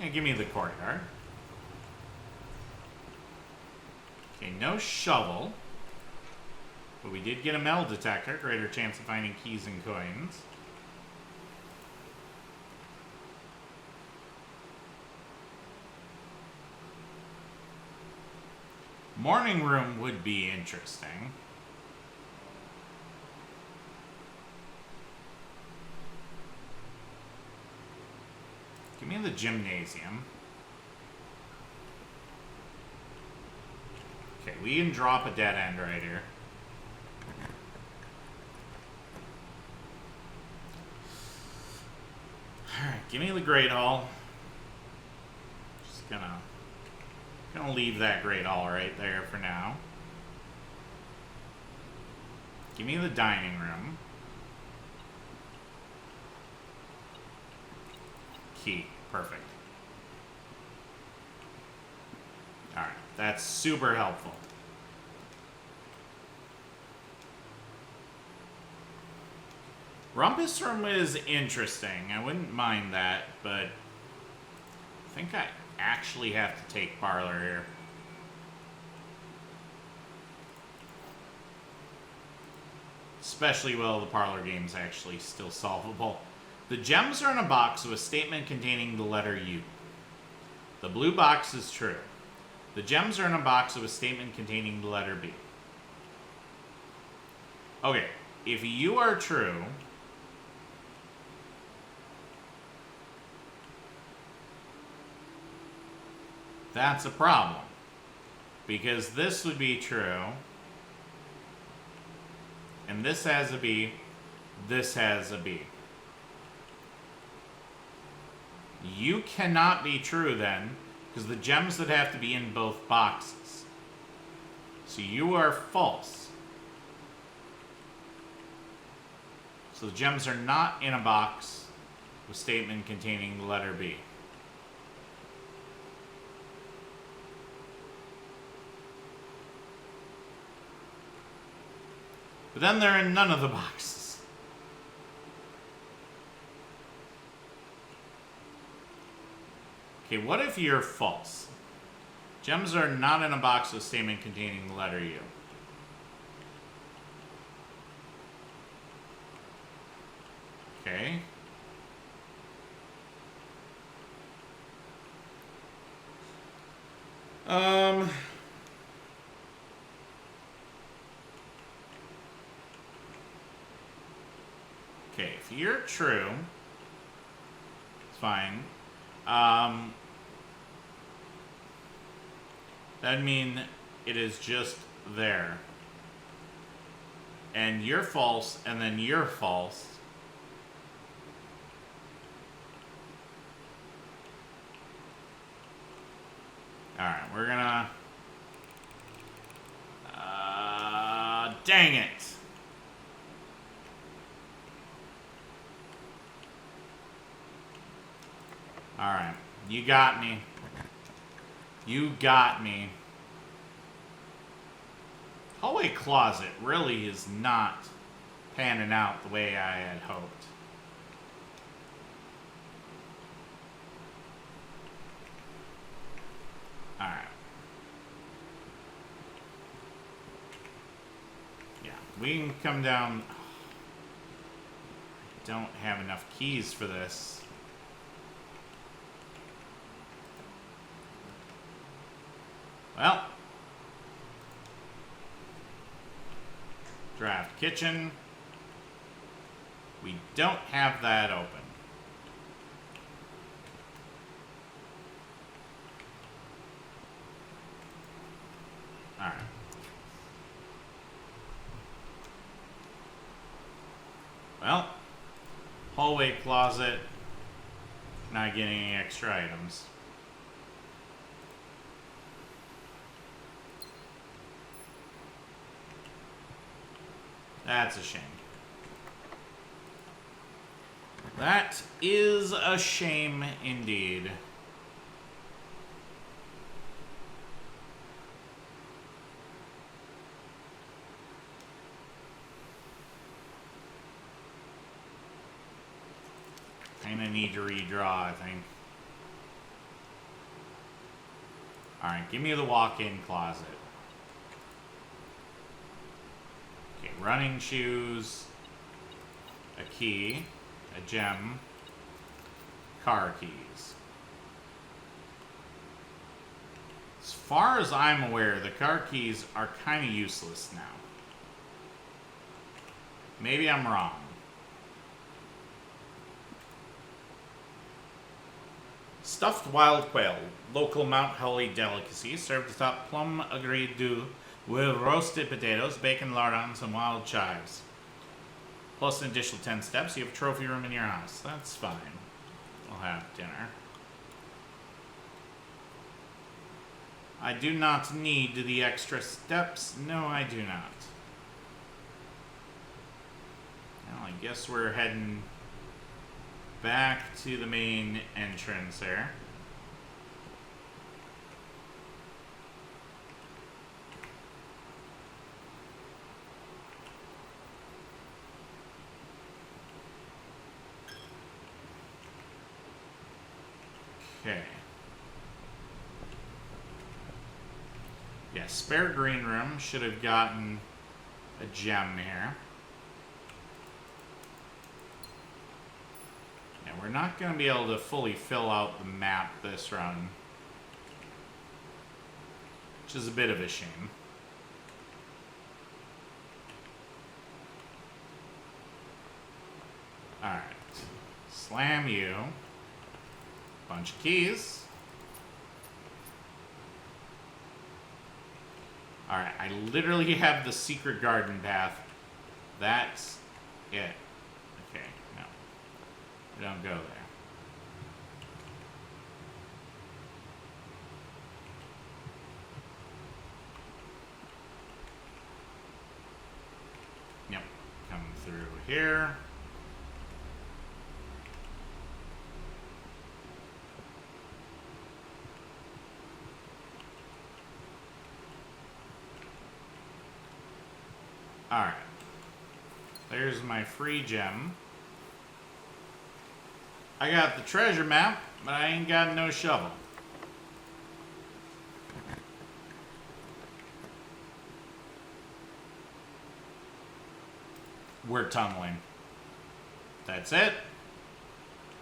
Yeah, give me the courtyard. Okay, no shovel. But we did get a metal detector. Greater chance of finding keys and coins. Morning room would be interesting. Give me the gymnasium. Okay, we can drop a dead end right here. Alright, give me the Great Hall. Just gonna leave that Great Hall right there for now. Give me the dining room. Key. Perfect. Alright, that's super helpful. Rumpus room is interesting. I wouldn't mind that, but I think I actually have to take parlor here. Especially while the parlor game's actually still solvable. The gems are in a box with a statement containing the letter U. The blue box is true. The gems are in a box with a statement containing the letter B. Okay, if you are true, that's a problem. Because this would be true. And this has a B. This has a B. You cannot be true then, because the gems would have to be in both boxes. So you are false. So the gems are not in a box with a statement containing the letter B. But then they're in none of the boxes. Okay, what if you're false? Gems are not in a box with statement containing the letter U. Okay. Okay, if you're true, it's fine. That'd mean it is just there. And you're false, and then you're false. Alright, we're gonna... dang it! Alright, you got me. You got me. Hallway closet really is not panning out the way I had hoped. Alright. Yeah, we can come down. I don't have enough keys for this. Well. Draft kitchen. We don't have that open. Alright. Well, hallway closet. Not getting any extra items. That's a shame. That is a shame indeed. Kinda need to redraw, I think. Alright, give me the walk-in closet. Okay, running shoes, a key, a gem, car keys. As far as I'm aware, the car keys are kind of useless now. Maybe I'm wrong. Stuffed wild quail, local Mount Holly delicacy, served atop plum agreed do with roasted potatoes, bacon lardons, and wild chives. Plus an additional 10 steps, you have a trophy room in your house. That's fine. We'll have dinner. I do not need the extra steps. No, I do not. Well, I guess we're heading back to the main entrance there. Okay. Yeah, spare green room. Should have gotten a gem here. Yeah, we're not going to be able to fully fill out the map this run, which is a bit of a shame. Alright. Slam you. Bunch of keys. Alright, I literally have the secret garden path. That's it. Okay, no. We don't go there. Yep, come through here. Alright. There's my free gem. I got the treasure map, but I ain't got no shovel. We're tunneling. That's it.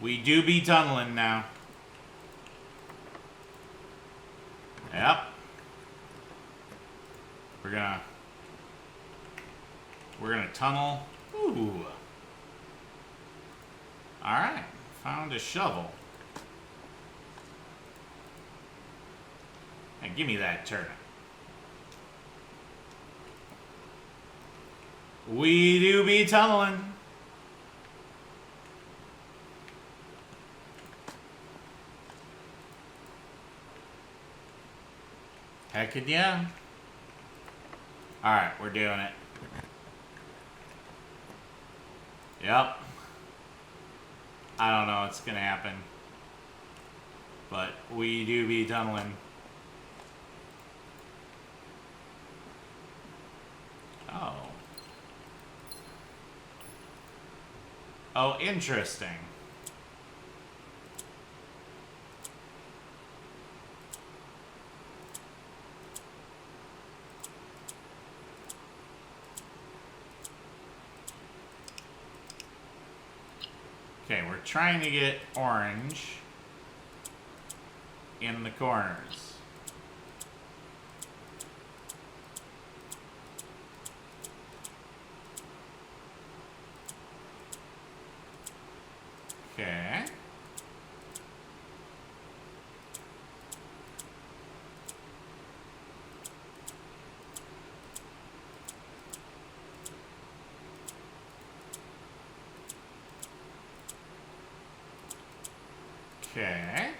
We do be tunneling now. Yep. We're gonna tunnel. Ooh. Alright. Found a shovel. Hey, give me that turnip. We do be tunneling. Heck yeah. Alright, we're doing it. Yep. I don't know what's gonna happen. But we do be tunneling. Oh. Oh, interesting. Okay, we're trying to get orange in the corners. Okay. Okay.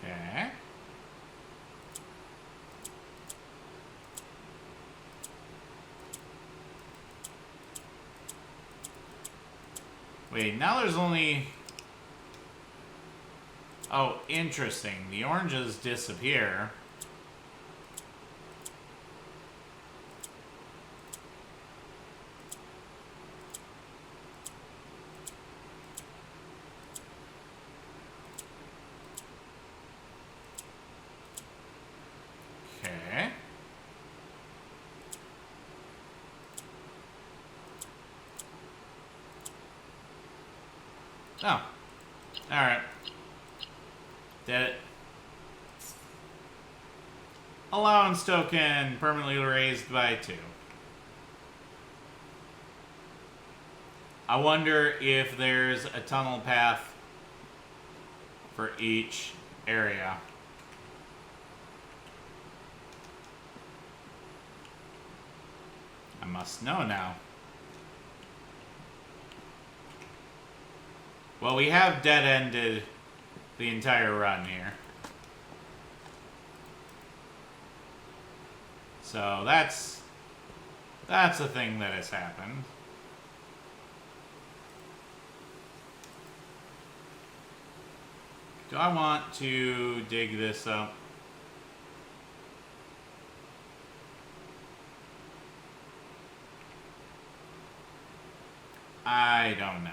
Okay. Wait, now there's only... Oh, interesting. The oranges disappear. Okay. Oh. Alright. Did it. Allowance token permanently raised by 2. I wonder if there's a tunnel path for each area. I must know now. Well, we have dead-ended the entire run here. So that's a thing that has happened. Do I want to dig this up? I don't know.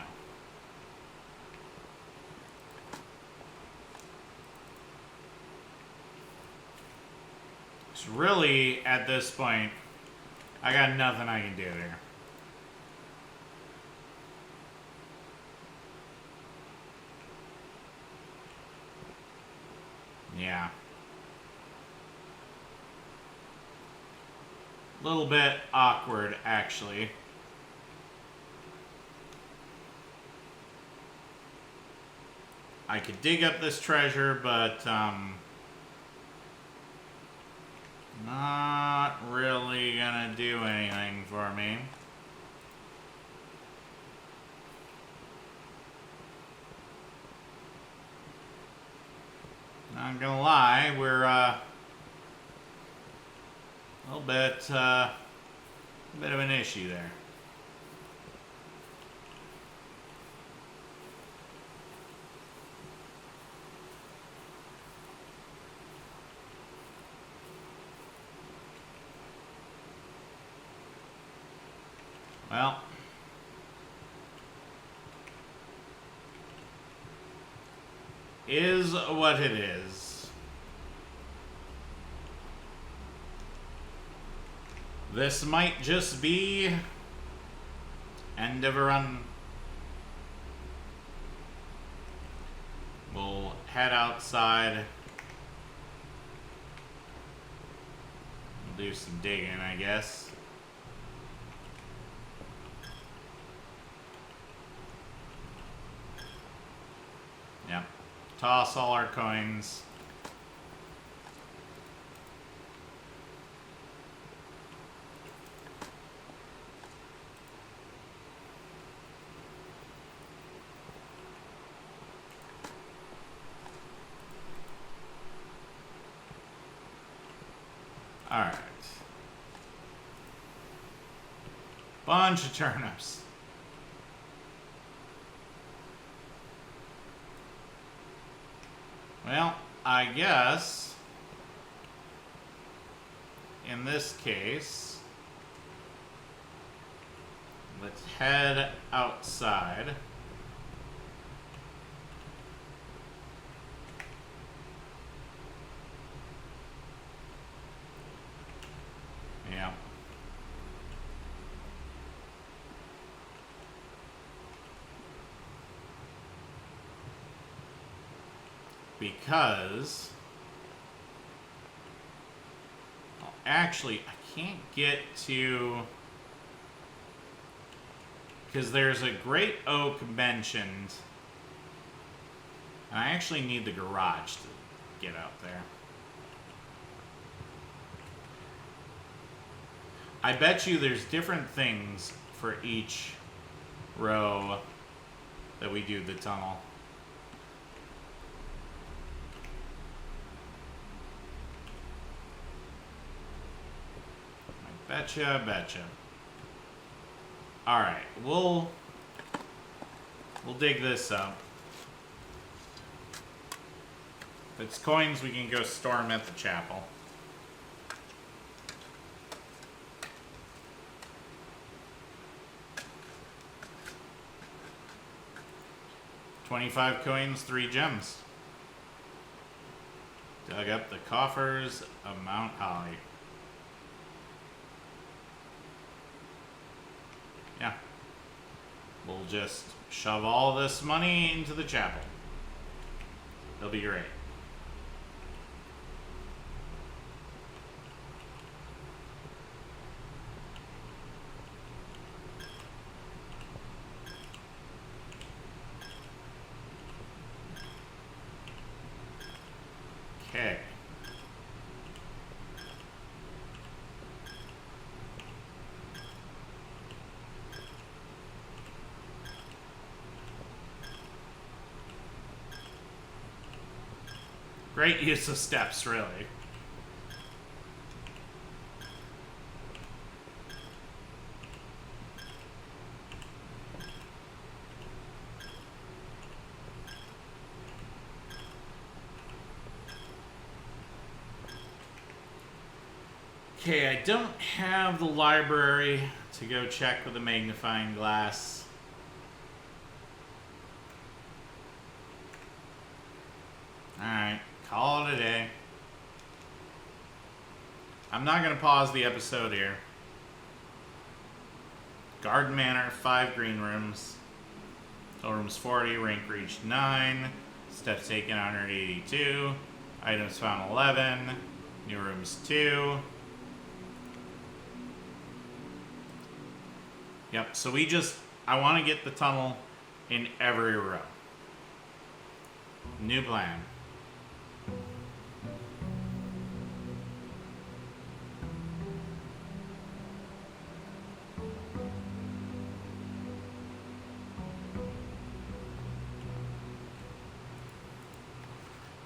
It's really, at this point, I got nothing I can do here. Yeah. A little bit awkward, actually. I could dig up this treasure, but, not really gonna do anything for me. Not gonna lie, we're a bit of an issue there. Well, is what it is. This might just be end of a run. We'll head outside. We'll do some digging, I guess. Yeah. Toss all our coins. All right. Bunch of turnips. Well, I guess in this case, let's head outside. Yeah. Because actually I can't get to, because there's a Great Oak mentioned, and I actually need the garage to get out there. I bet you there's different things for each row that we do the tunnel. Betcha. Alright, we'll dig this up. If it's coins, we can go store them at the chapel. $25 coins, 3 gems. Dug up the coffers of Mount Holly. Yeah. We'll just shove all this money into the chapel. It'll be great. Okay. Great use of steps, really. Okay, I don't have the library to go check with a magnifying glass. Alright, call it a day. I'm not going to pause the episode here. Garden Manor, 5 green rooms. Total rooms 40, rank reached 9. Steps taken 182. Items found 11. New rooms 2. Yep, so I want to get the tunnel in every row. New plan.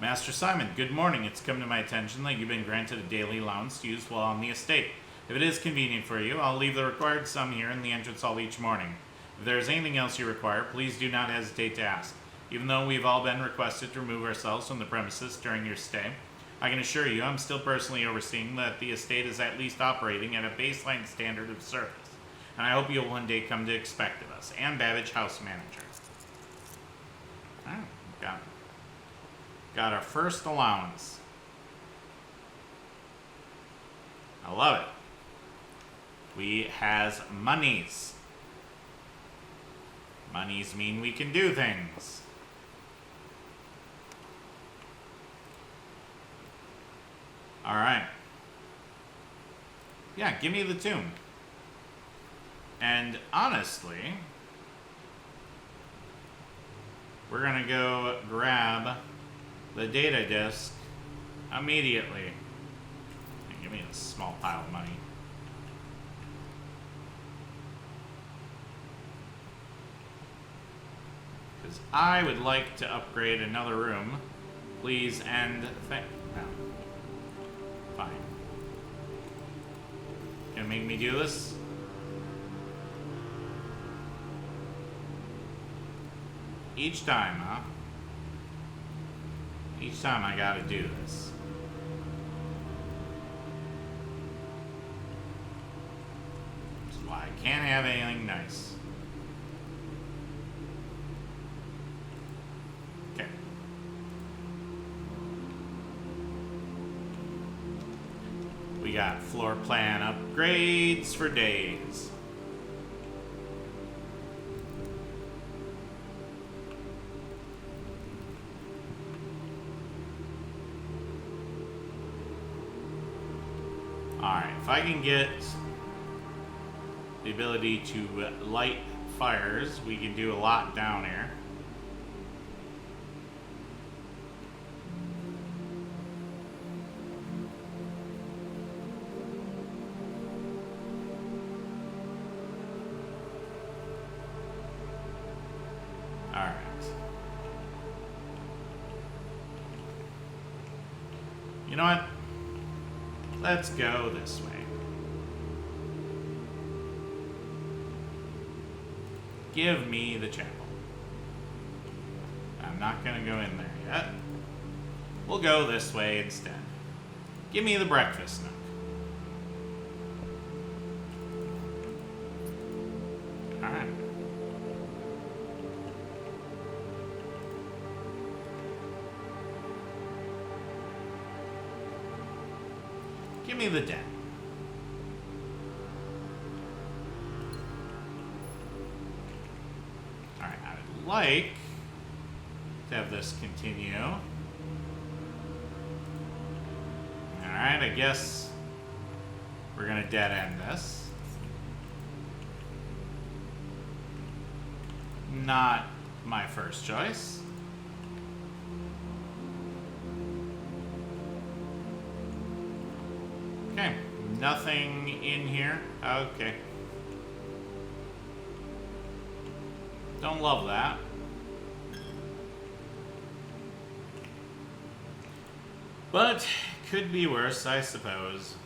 Master Simon, good morning. It's come to my attention that you've been granted a daily allowance to use while on the estate. If it is convenient for you, I'll leave the required sum here in the entrance hall each morning. If there is anything else you require, please do not hesitate to ask. Even though we've all been requested to remove ourselves from the premises during your stay, I can assure you I'm still personally overseeing that the estate is at least operating at a baseline standard of service. And I hope you'll one day come to expect of us. Ann Babbage, house manager. Alright, got our first allowance. I love it. We has monies. Monies mean we can do things. Alright. Yeah, give me the tomb. And honestly, we're gonna go grab the data disk immediately. And give me a small pile of money. Because I would like to upgrade another room. Please end thing. No. Fine. Gonna make me do this? Each time, huh? Each time I gotta do this. Which is why I can't have anything nice. Okay. We got floor plan upgrades for days. Alright, if I can get the ability to light fires, we can do a lot down here. Alright. You know what? Let's go this way. Give me the chapel. I'm not gonna go in there yet. We'll go this way instead. Give me the breakfast nook. Alright. Give me the den. Alright, I would like to have this continue. Alright, I guess we're gonna dead end this. Not my first choice. Okay, nothing in here. Okay. Don't love that. But could be worse, I suppose.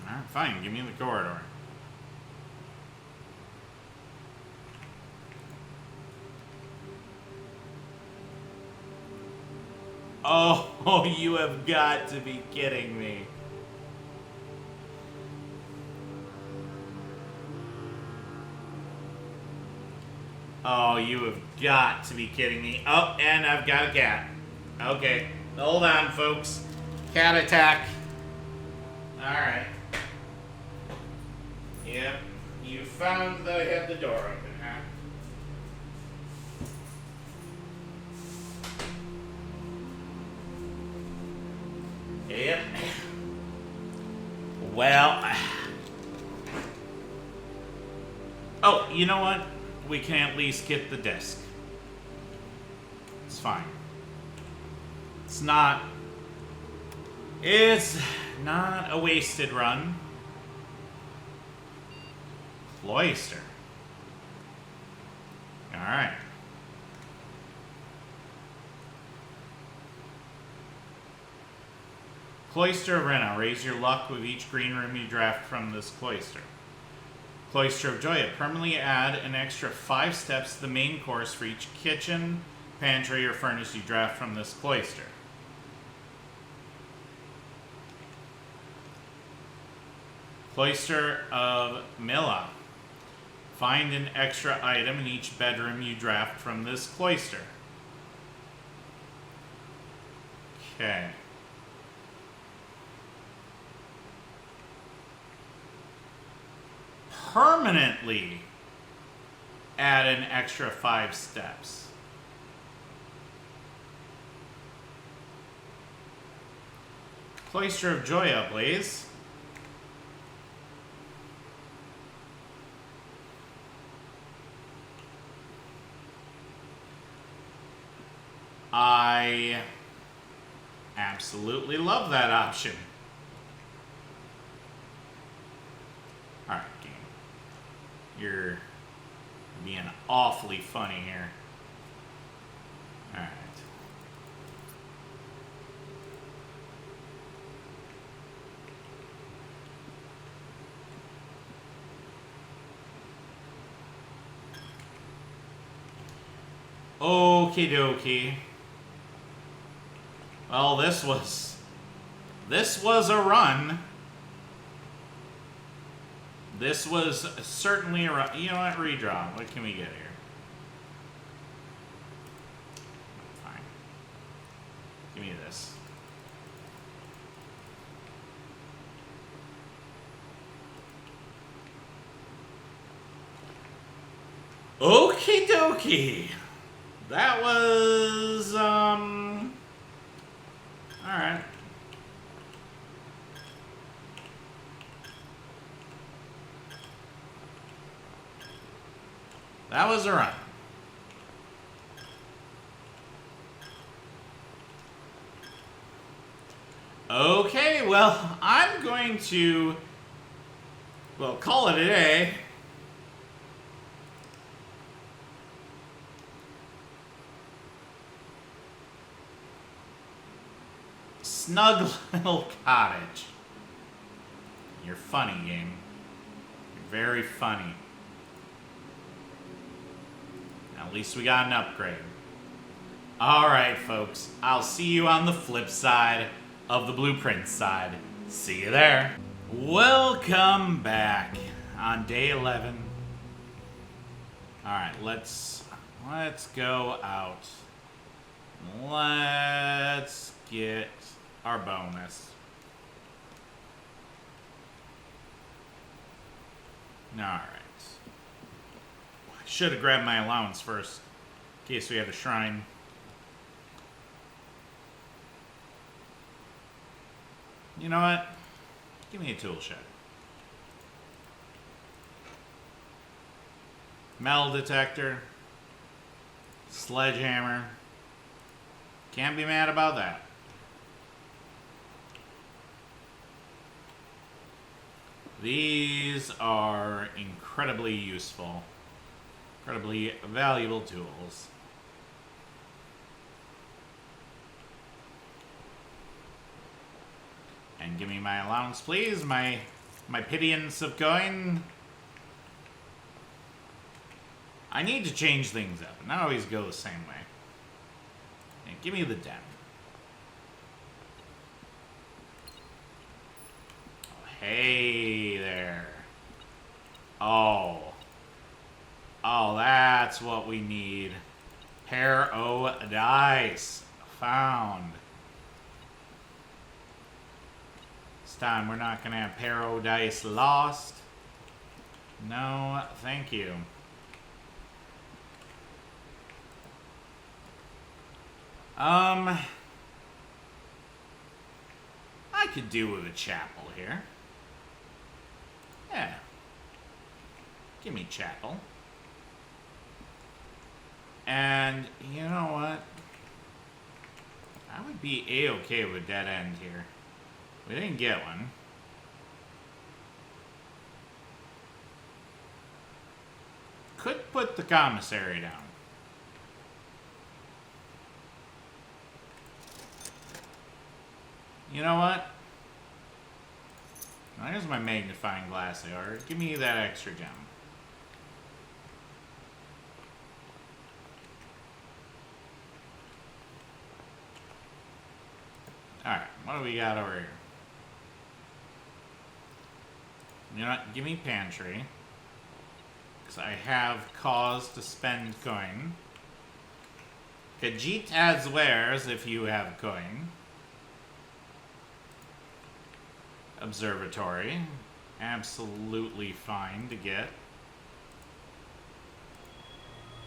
Alright, fine, give me the corridor. Oh, you have got to be kidding me. Oh, you have got to be kidding me. Oh, and I've got a cat. Okay, hold on, folks. Cat attack. Alright. Yep, you found that I had the door open, huh? Yep. Well. Oh, you know what? We can at least get the disc. It's fine. It's not a wasted run. Cloister. Alright. Cloister of Rena. Raise your luck with each green room you draft from this cloister. Cloister of Joya. Permanently add an extra 5 steps to the main course for each kitchen, pantry, or furnace you draft from this cloister. Cloister of Milla. Find an extra item in each bedroom you draft from this cloister. Okay. Permanently add an extra 5 steps. Cloister of Joya, please. I absolutely love that option. Alright, game. You're being awfully funny here. Alright. Okie dokie. Well, this was a run. This was certainly a run. You know what? Redraw. What can we get here? Fine. Give me this. Okie dokie. That was, alright. That was a run. Okay, well, I'm going to, well, call it a day. Snug little cottage. You're funny, game. You're very funny. At least we got an upgrade. Alright, folks. I'll see you on the flip side of the blueprint side. See you there. Welcome back on day 11. Alright, let's go out. Let's get our bonus. Alright. Should have grabbed my allowance first, in case we had a shrine. You know what? Give me a tool shed. Metal detector. Sledgehammer. Can't be mad about that. These are incredibly useful. Incredibly valuable tools. And give me my allowance, please. My pittance of coin. I need to change things up. Not always go the same way. And give me the den. Oh, hey there. Oh. Oh, that's what we need. Pair o' dice. Found. This time we're not going to have pair o' dice lost. No, thank you. I could do with a chapel here. Yeah. Give me chapel. And you know what? I would be a-okay with a dead end here. We didn't get one. Could put the commissary down. You know what? There's my magnifying glass I ordered. Give me that extra gem. Alright, what do we got over here? You know what? Give me pantry. Because I have cause to spend coin. Khajiit has wares if you have coin. Observatory. Absolutely fine to get.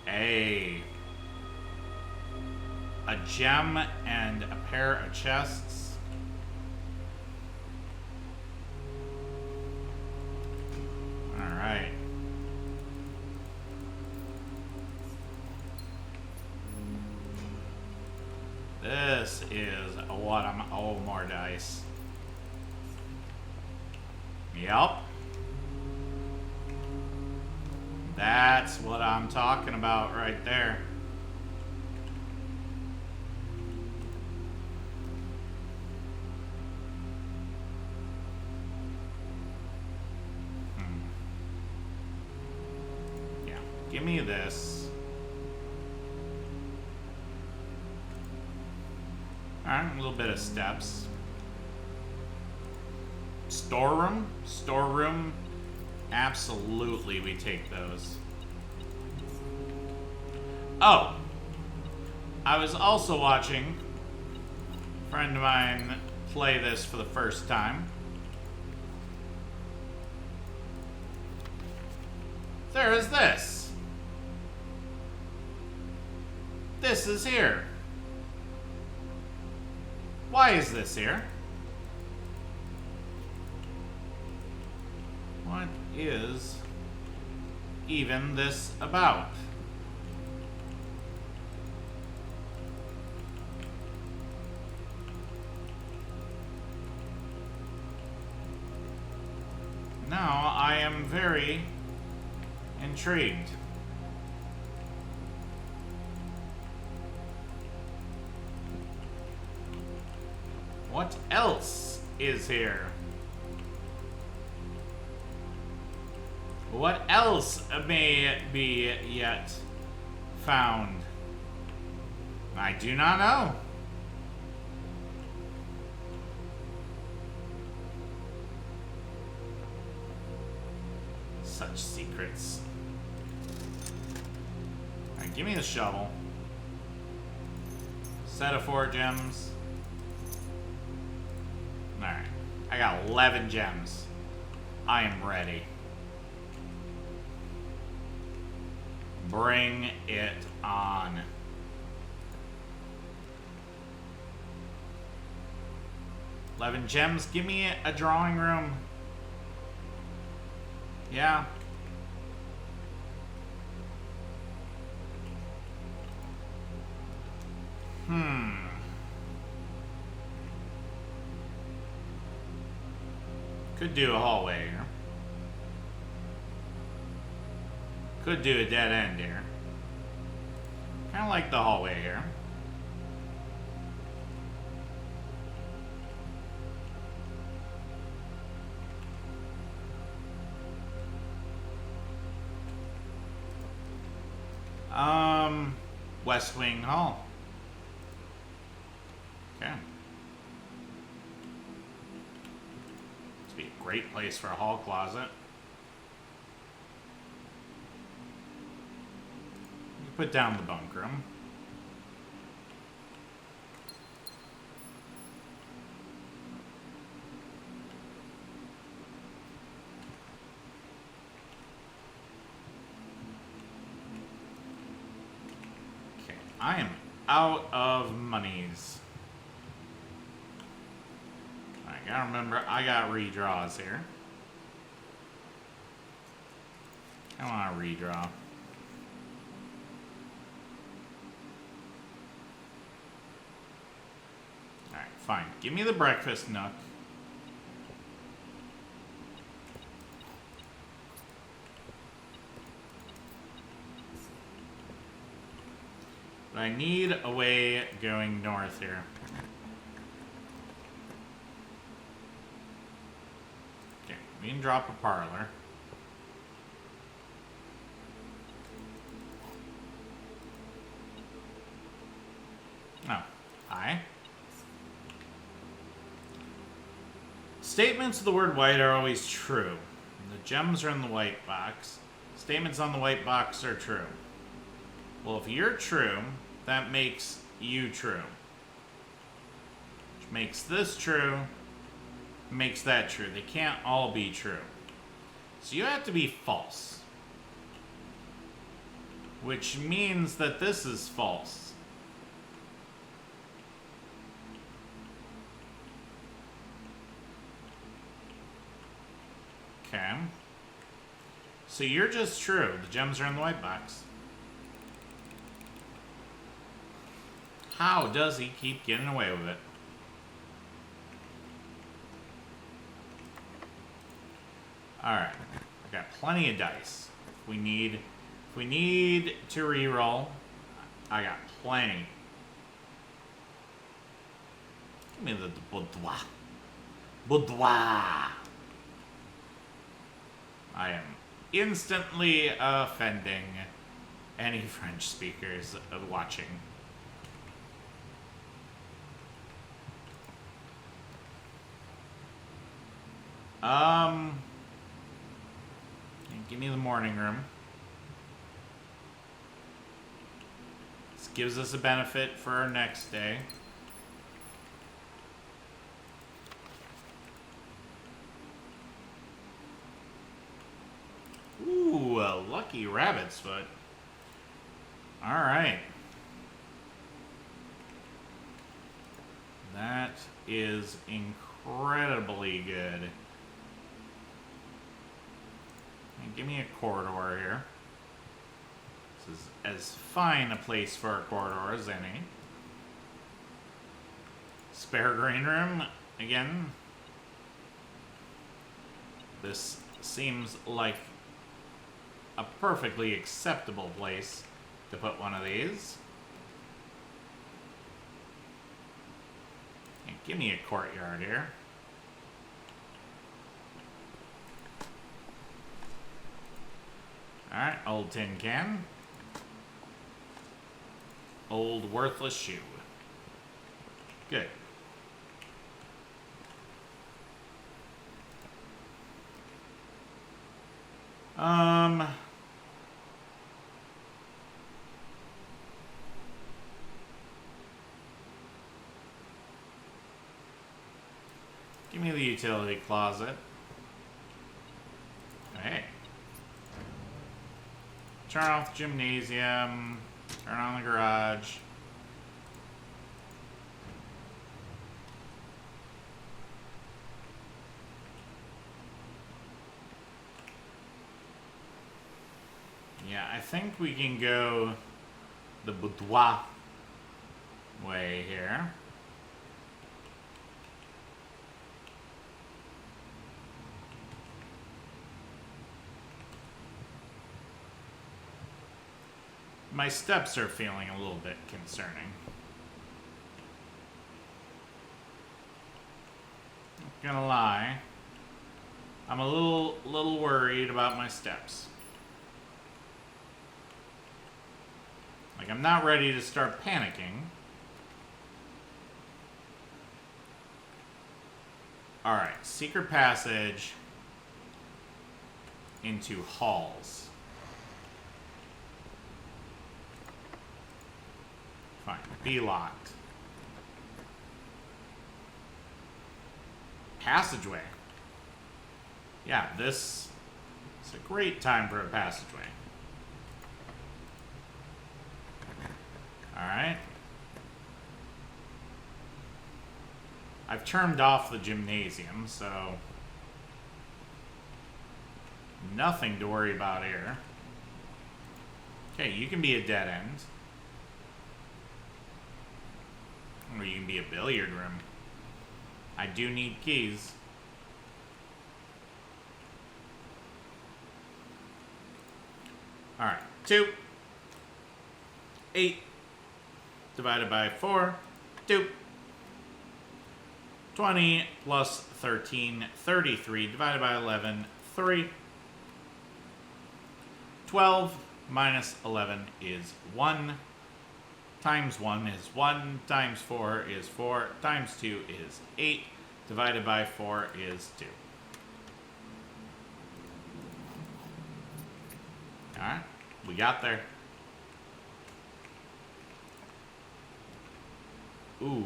A gem and a pair of chests. Alright. This is what I'm... Oh, more dice. Yep. That's what I'm talking about right there. Yeah, give me this. Alright, a little bit of steps. Storeroom? Storeroom? Absolutely, we take those. Oh! I was also watching a friend of mine play this for the first time. There is this. This is here. Why is this here? What is even this about? Now I am very intrigued. What else is here? What else may be yet found? I do not know. Such secrets. Alright, give me the shovel. Set of 4 gems. Alright. I got 11 gems. I am ready. Bring it on. $11 gems. Give me a drawing room. Yeah. Could do a hallway here. Could do a dead end here. Kind of like the hallway here. West Wing Hall. Okay. This would be a great place for a hall closet. Put down the bunk room. Okay, I am out of monies. I gotta remember, I got redraws here. I want to redraw. Alright, fine. Give me the breakfast nook. But I need a way going north here. Okay. We can drop a parlor. Oh, hi. Statements of the word white are always true. The gems are in the white box. Statements on the white box are true. Well, if you're true, that makes you true. Which makes this true, makes that true. They can't all be true. So you have to be false. Which means that this is false. Okay. So you're just true. The gems are in the white box. How does he keep getting away with it? Alright. I got plenty of dice. If we need to reroll, I got plenty. Give me the boudoir. Boudoir. I am instantly offending any French speakers watching. Give me the morning room. This gives us a benefit for our next day. Ooh, a lucky rabbit's foot. Alright. That is incredibly good. And give me a corridor here. This is as fine a place for a corridor as any. Spare green room, again. This seems like a perfectly acceptable place to put one of these. And give me a courtyard here. Alright, old tin can. Old worthless shoe. Good. Give me the utility closet. Hey. Turn off the gymnasium. Turn on the garage. Yeah, I think we can go the boudoir way here. My steps are feeling a little bit concerning. Not gonna lie. I'm a little worried about my steps. Like, I'm not ready to start panicking. Alright, secret passage into halls. Fine, be locked. Passageway. Yeah, this is a great time for a passageway. Alright. I've turned off the gymnasium, so nothing to worry about here. Okay, you can be a dead end. Or you can be a billiard room. I do need keys. Alright, 2. 8. Divided by 4, 2. 20 plus 13, 33, divided by 11, 3. 12 minus 11 is 1. Times 1 is 1. Times 4 is 4. Times 2 is 8. Divided by 4 is 2. Alright, we got there. Ooh,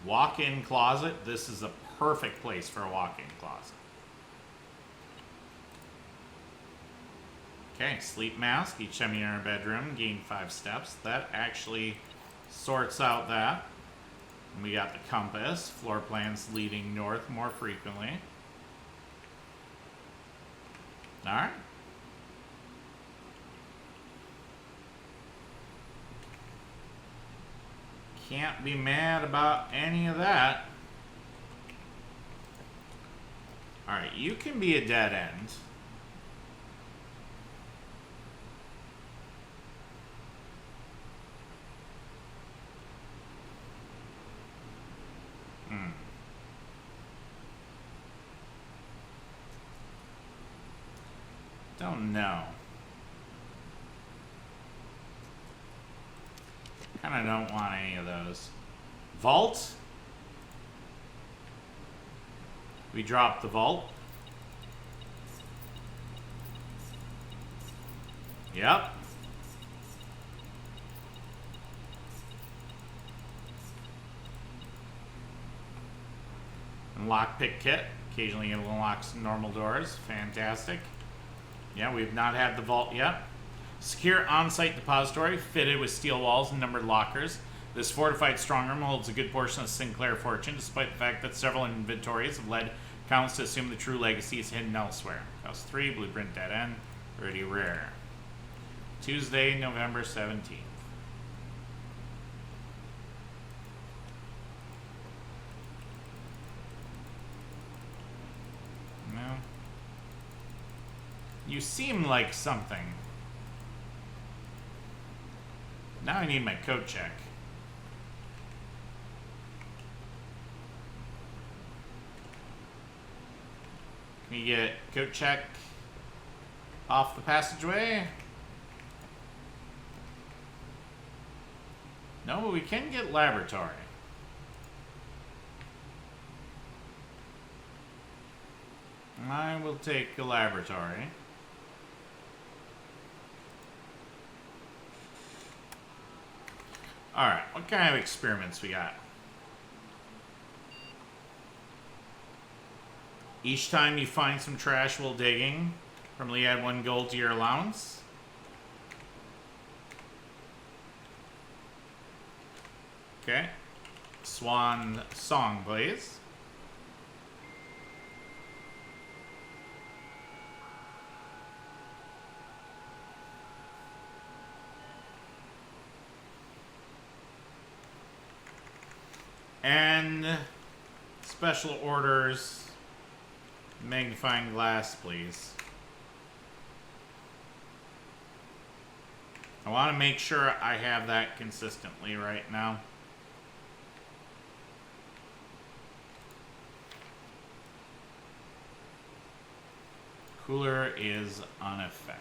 walk-in closet. This is a perfect place for a walk-in closet. Okay, sleep mask. Each time you're in a bedroom, gain 5 steps. That actually sorts out that. And we got the compass. Floor plans leading north more frequently. Alright. Can't be mad about any of that. Alright, you can be a dead end. Don't know. Kind of don't want any of those. Vault. We drop the vault. Yep. And lockpick kit. Occasionally it unlocks normal doors. Fantastic. Yeah, we've not had the vault yet. Secure on-site depository fitted with steel walls and numbered lockers. This fortified strongroom holds a good portion of Sinclair fortune, despite the fact that several inventories have led counts to assume the true legacy is hidden elsewhere. Cost 3, blueprint dead end, pretty rare. Tuesday, November 17th. No. You seem like something. Now I need my coat check. Can you get coat check off the passageway? No, but we can get laboratory. I will take a laboratory. Alright, what kind of experiments we got? Each time you find some trash while digging, permanently add 1 gold to your allowance. Okay. Swan song, please. And special orders, magnifying glass, please. I want to make sure I have that consistently right now. Cooler is unaffected.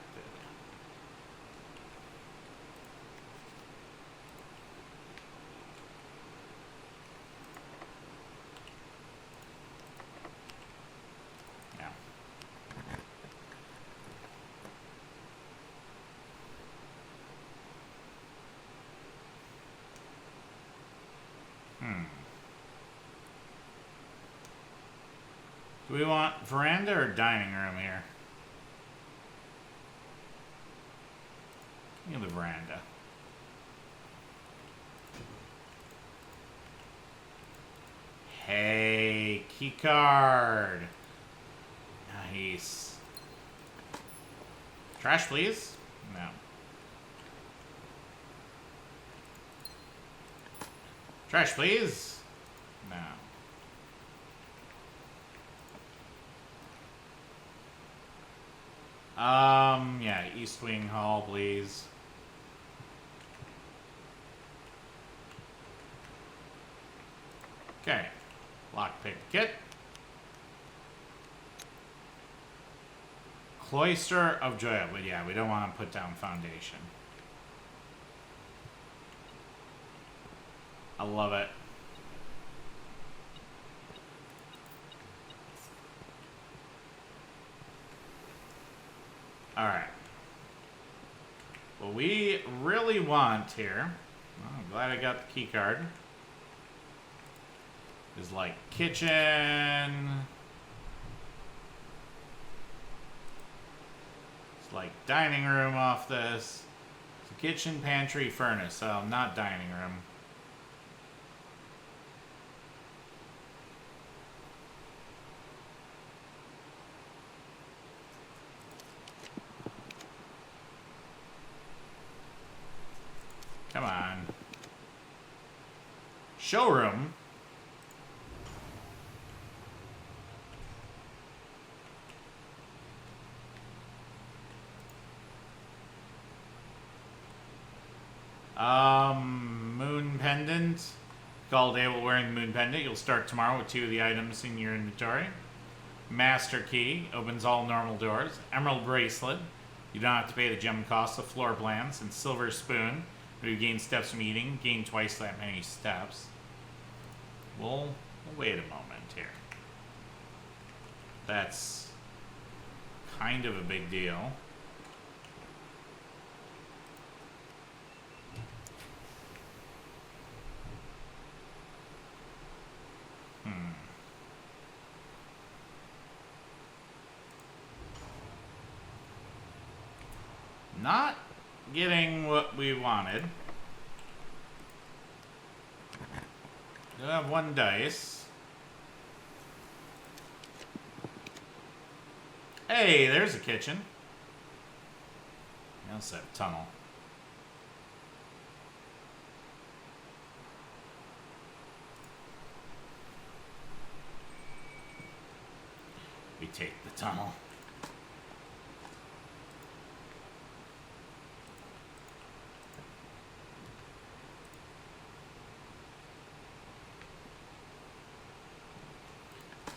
Do we want veranda or dining room here? Give me the veranda. Hey, key card. Nice. Trash, please. No. Trash, please. No. Yeah, East Wing Hall, please. Okay. Lockpick kit. Cloister of Joy. But yeah, we don't want to put down foundation. I love it. Alright. What we really want here, well, I'm glad I got the key card, is like kitchen, it's like dining room off this. It's a kitchen, pantry, furnace. Oh, not dining room. Come on. Showroom. Moon pendant. Call day while wearing the moon pendant. You'll start tomorrow with 2 of the items in your inventory. Master key. Opens all normal doors. Emerald bracelet. You don't have to pay the gem cost of floor plans. And silver spoon. You gain steps from eating. Gain twice that many steps. We'll wait a moment here. That's kind of a big deal. Not getting what we wanted. We have 1 dice. Hey, there's a kitchen. We also have a tunnel. We take the tunnel.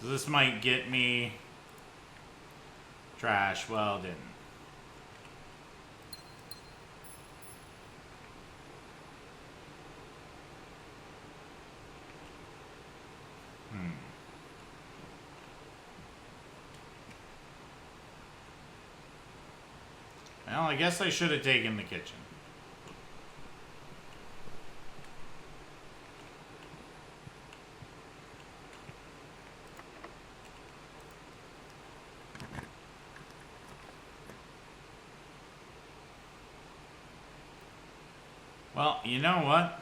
This might get me trash. Well, it didn't. Well, I guess I should have taken the kitchen. Well, you know what?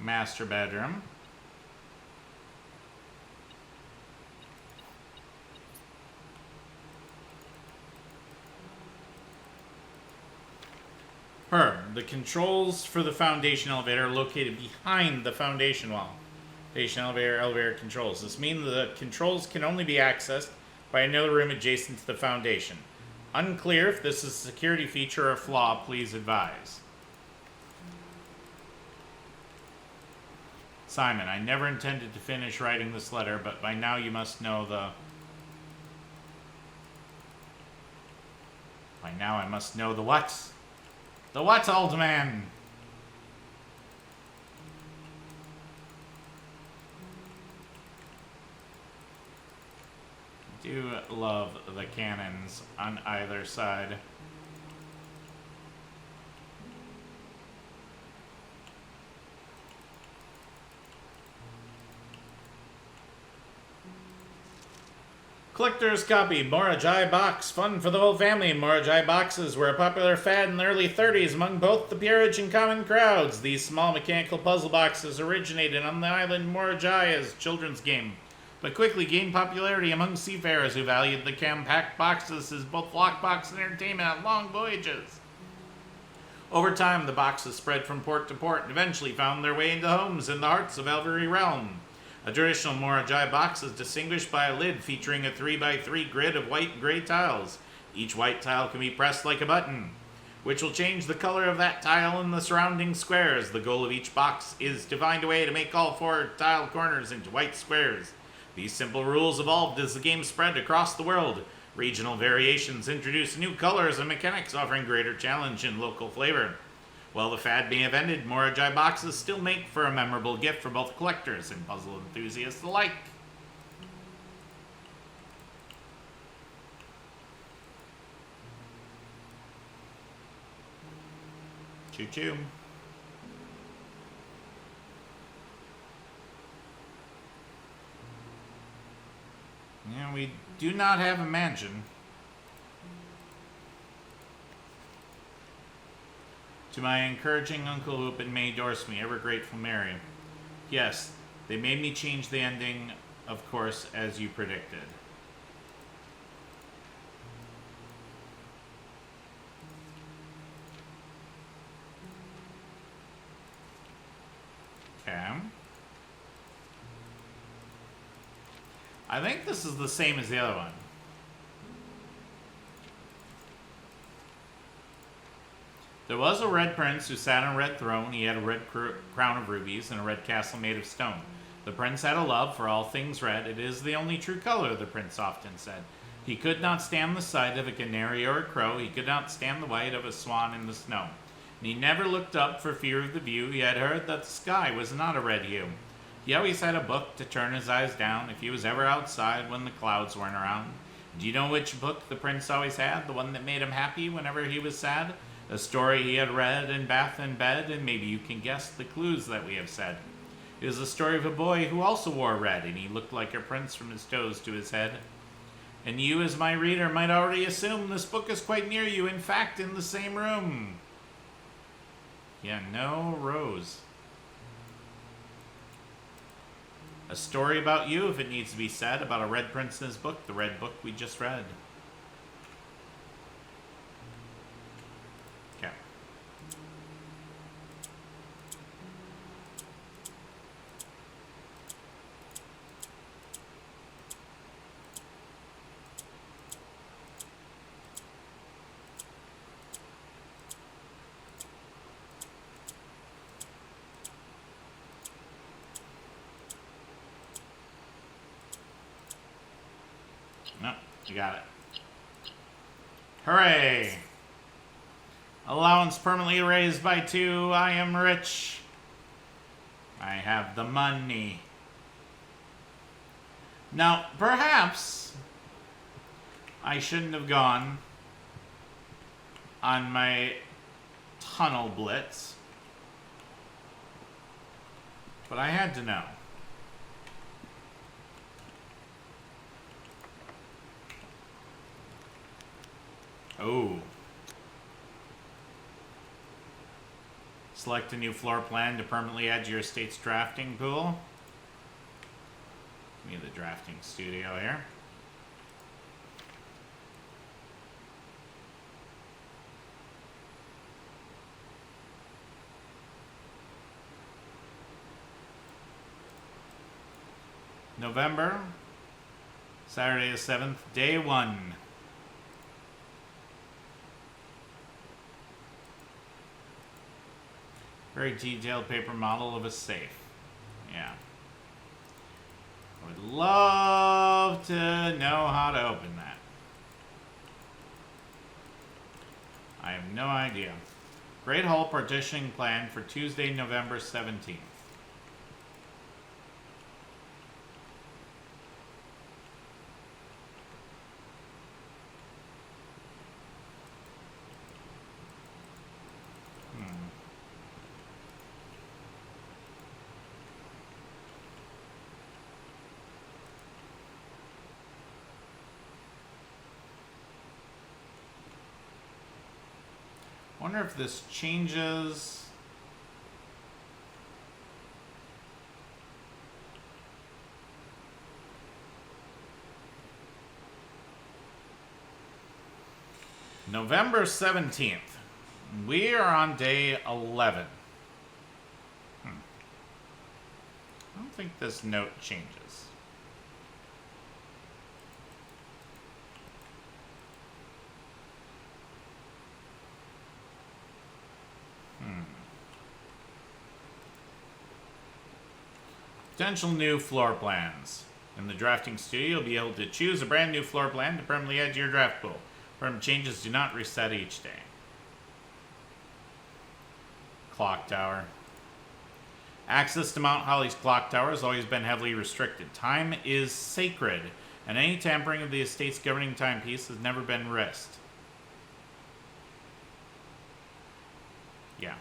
Master bedroom. Herb, the controls for the foundation elevator are located behind the foundation wall. Foundation elevator controls. This means the controls can only be accessed by another room adjacent to the foundation. Unclear if this is a security feature or flaw, please advise. Simon, I never intended to finish writing this letter, but by now you must know the... By now I must know the what? The what, old man? I do love the cannons on either side. Collector's copy, Morajai box. Fun for the whole family. Morajai boxes were a popular fad in the early 30s among both the peerage and common crowds. These small mechanical puzzle boxes originated on the island Morajai as a children's game, but quickly gained popularity among seafarers who valued the compact boxes as both lockbox and entertainment on long voyages. Over time, the boxes spread from port to port and eventually found their way into homes in the hearts of every realm. A traditional Morajai box is distinguished by a lid featuring a 3x3 grid of white and gray tiles. Each white tile can be pressed like a button. which will change the color of that tile in the surrounding squares. The goal of each box is to find a way to make all 4 tile corners into white squares. These simple rules evolved as the game spread across the world. Regional variations introduced new colors and mechanics, offering greater challenge and local flavor. While the fad may have ended, Moragi boxes still make for a memorable gift for both collectors and puzzle enthusiasts alike. Choo-choo. Yeah, we do not have a mansion. To my encouraging uncle who opened May endorsed me, ever grateful Mary. Yes, they made me change the ending, of course, as you predicted. Okay. I think this is the same as the other one. There was a red prince who sat on a red throne. He had a red crown of rubies and a red castle made of stone. The prince had a love for all things red. It is the only true color, the prince often said. He could not stand the sight of a canary or a crow. He could not stand the white of a swan in the snow. And he never looked up for fear of the view. He had heard that the sky was not a red hue. He always had a book to turn his eyes down if he was ever outside when the clouds weren't around. Do you know which book the prince always had? The one that made him happy whenever he was sad? A story he had read in bath and bed, and maybe you can guess the clues that we have said. It is the story of a boy who also wore red, and he looked like a prince from his toes to his head. And you, as my reader, might already assume this book is quite near you, in fact, in the same room. Yeah, no Rose. A story about you, if it needs to be said, about a red prince in his book, the red book we just read. Okay. No, you got it. Hooray! Allowance permanently raised by 2. I am rich. I have the money. Now, perhaps I shouldn't have gone on my tunnel blitz, but I had to know. Oh. Select a new floor plan to permanently add to your estate's drafting pool. Give me the drafting studio here. November, Saturday the 7th, day 1. Very detailed paper model of a safe. Yeah. I would love to know how to open that. I have no idea. Great Hall partitioning plan for Tuesday, November 17th. Wonder if this changes. November 17th. We are on day 11. I don't think this note changes. Potential new floor plans. In the drafting studio, you'll be able to choose a brand new floor plan to permanently add to your draft pool. Permanent changes do not reset each day. Clock tower. Access to Mount Holly's clock tower has always been heavily restricted. Time is sacred, and any tampering of the estate's governing timepiece has never been risked. Yeah.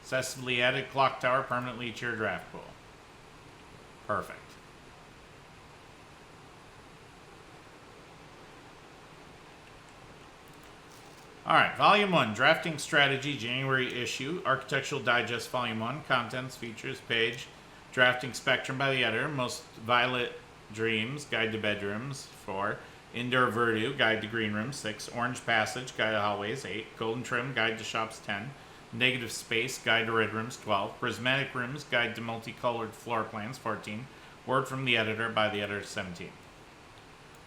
Successfully added clock tower permanently to your draft pool. Perfect. Alright, Volume 1, Drafting Strategy, January issue, Architectural Digest, Volume 1, Contents, Features, Page, Drafting Spectrum by the editor, Most Violet Dreams, Guide to Bedrooms, 4, Indoor Verdure, Guide to Green Rooms, 6, Orange Passage, Guide to Hallways, 8, Golden Trim, Guide to Shops, 10, Negative Space, Guide to Red Rooms, 12, Prismatic Rooms, Guide to Multicolored Floor Plans, 14, Word from the Editor by the Editor, 17.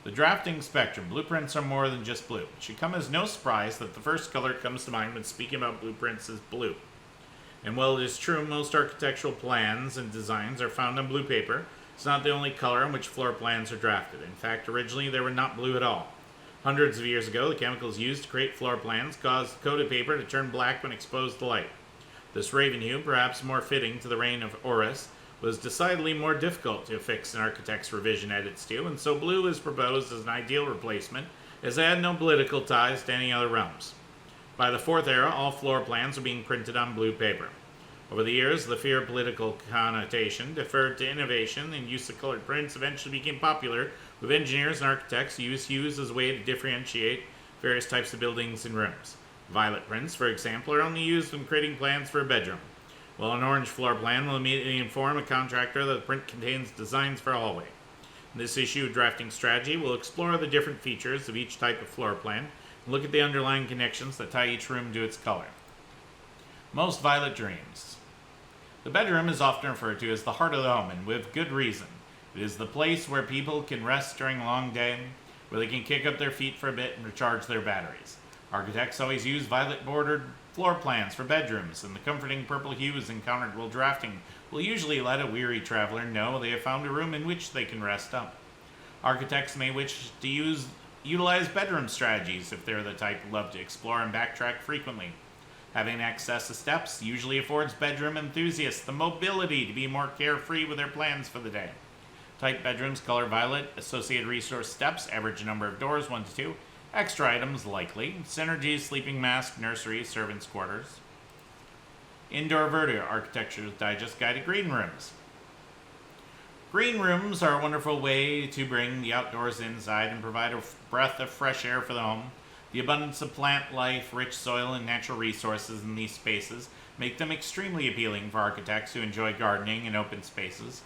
The drafting spectrum. Blueprints are more than just blue. It should come as no surprise that the first color that comes to mind when speaking about blueprints is blue. And while it is true most architectural plans and designs are found on blue paper, it's not the only color on which floor plans are drafted. In fact, originally they were not blue at all. Hundreds of years ago, the chemicals used to create floor plans caused coated paper to turn black when exposed to light. This raven hue, perhaps more fitting to the reign of Horus, was decidedly more difficult to affix an architect's revision edits to, and so blue is proposed as an ideal replacement, as it had no political ties to any other realms. By the Fourth Era, all floor plans were being printed on blue paper. Over the years, the fear of political connotation deferred to innovation, and use of colored prints eventually became popular, with engineers and architects who use hues as a way to differentiate various types of buildings and rooms. Violet prints, for example, are only used when creating plans for a bedroom, while an orange floor plan will immediately inform a contractor that the print contains designs for a hallway. In this issue of Drafting Strategy, we'll explore the different features of each type of floor plan and look at the underlying connections that tie each room to its color. Most violet dreams. The bedroom is often referred to as the heart of the home, and with good reason. It is the place where people can rest during a long day, where they can kick up their feet for a bit and recharge their batteries. Architects always use violet-bordered floor plans for bedrooms, and the comforting purple hues encountered while drafting will usually let a weary traveler know they have found a room in which they can rest up. Architects may wish to utilize bedroom strategies if they're the type who love to explore and backtrack frequently. Having access to steps usually affords bedroom enthusiasts the mobility to be more carefree with their plans for the day. Type bedrooms color violet, associated resource steps, average number of doors 1 to 2, extra items likely, synergies, sleeping mask, nursery, servants' quarters. Indoor Verdure, Architecture's Digest Guide to Green Rooms. Green rooms are a wonderful way to bring the outdoors inside and provide a breath of fresh air for the home. The abundance of plant life, rich soil, and natural resources in these spaces make them extremely appealing for architects who enjoy gardening and open spaces.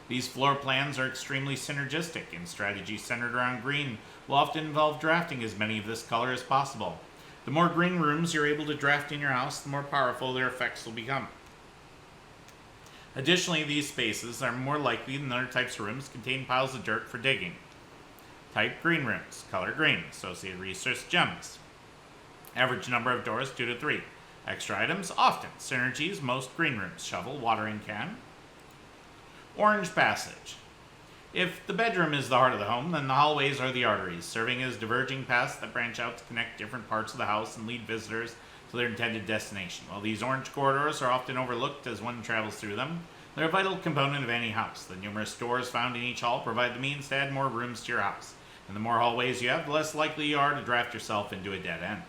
These floor plans are extremely synergistic, and strategies centered around green will often involve drafting as many of this color as possible. The more green rooms you're able to draft in your house, the more powerful their effects will become. Additionally, these spaces are more likely than other types of rooms to contain piles of dirt for digging. Type green rooms, color green, associated resource gems. Average number of doors 2 to 3. Extra items often. Synergies, most green rooms, shovel, watering can. Orange passage. If the bedroom is the heart of the home, then the hallways are the arteries, serving as diverging paths that branch out to connect different parts of the house and lead visitors to their intended destination. While these orange corridors are often overlooked as one travels through them, they're a vital component of any house. The numerous doors found in each hall provide the means to add more rooms to your house, and the more hallways you have, the less likely you are to draft yourself into a dead end.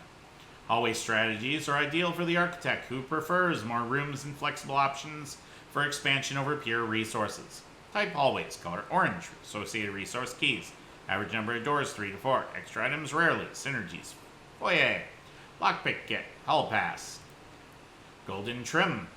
Hallway strategies are ideal for the architect who prefers more rooms and flexible options for expansion over pure resources. Type hallways, color orange, associated resource keys. Average number of doors 3 to 4. Extra items rarely. Synergies. Foyer. Lockpick kit. Hall pass. Golden trim.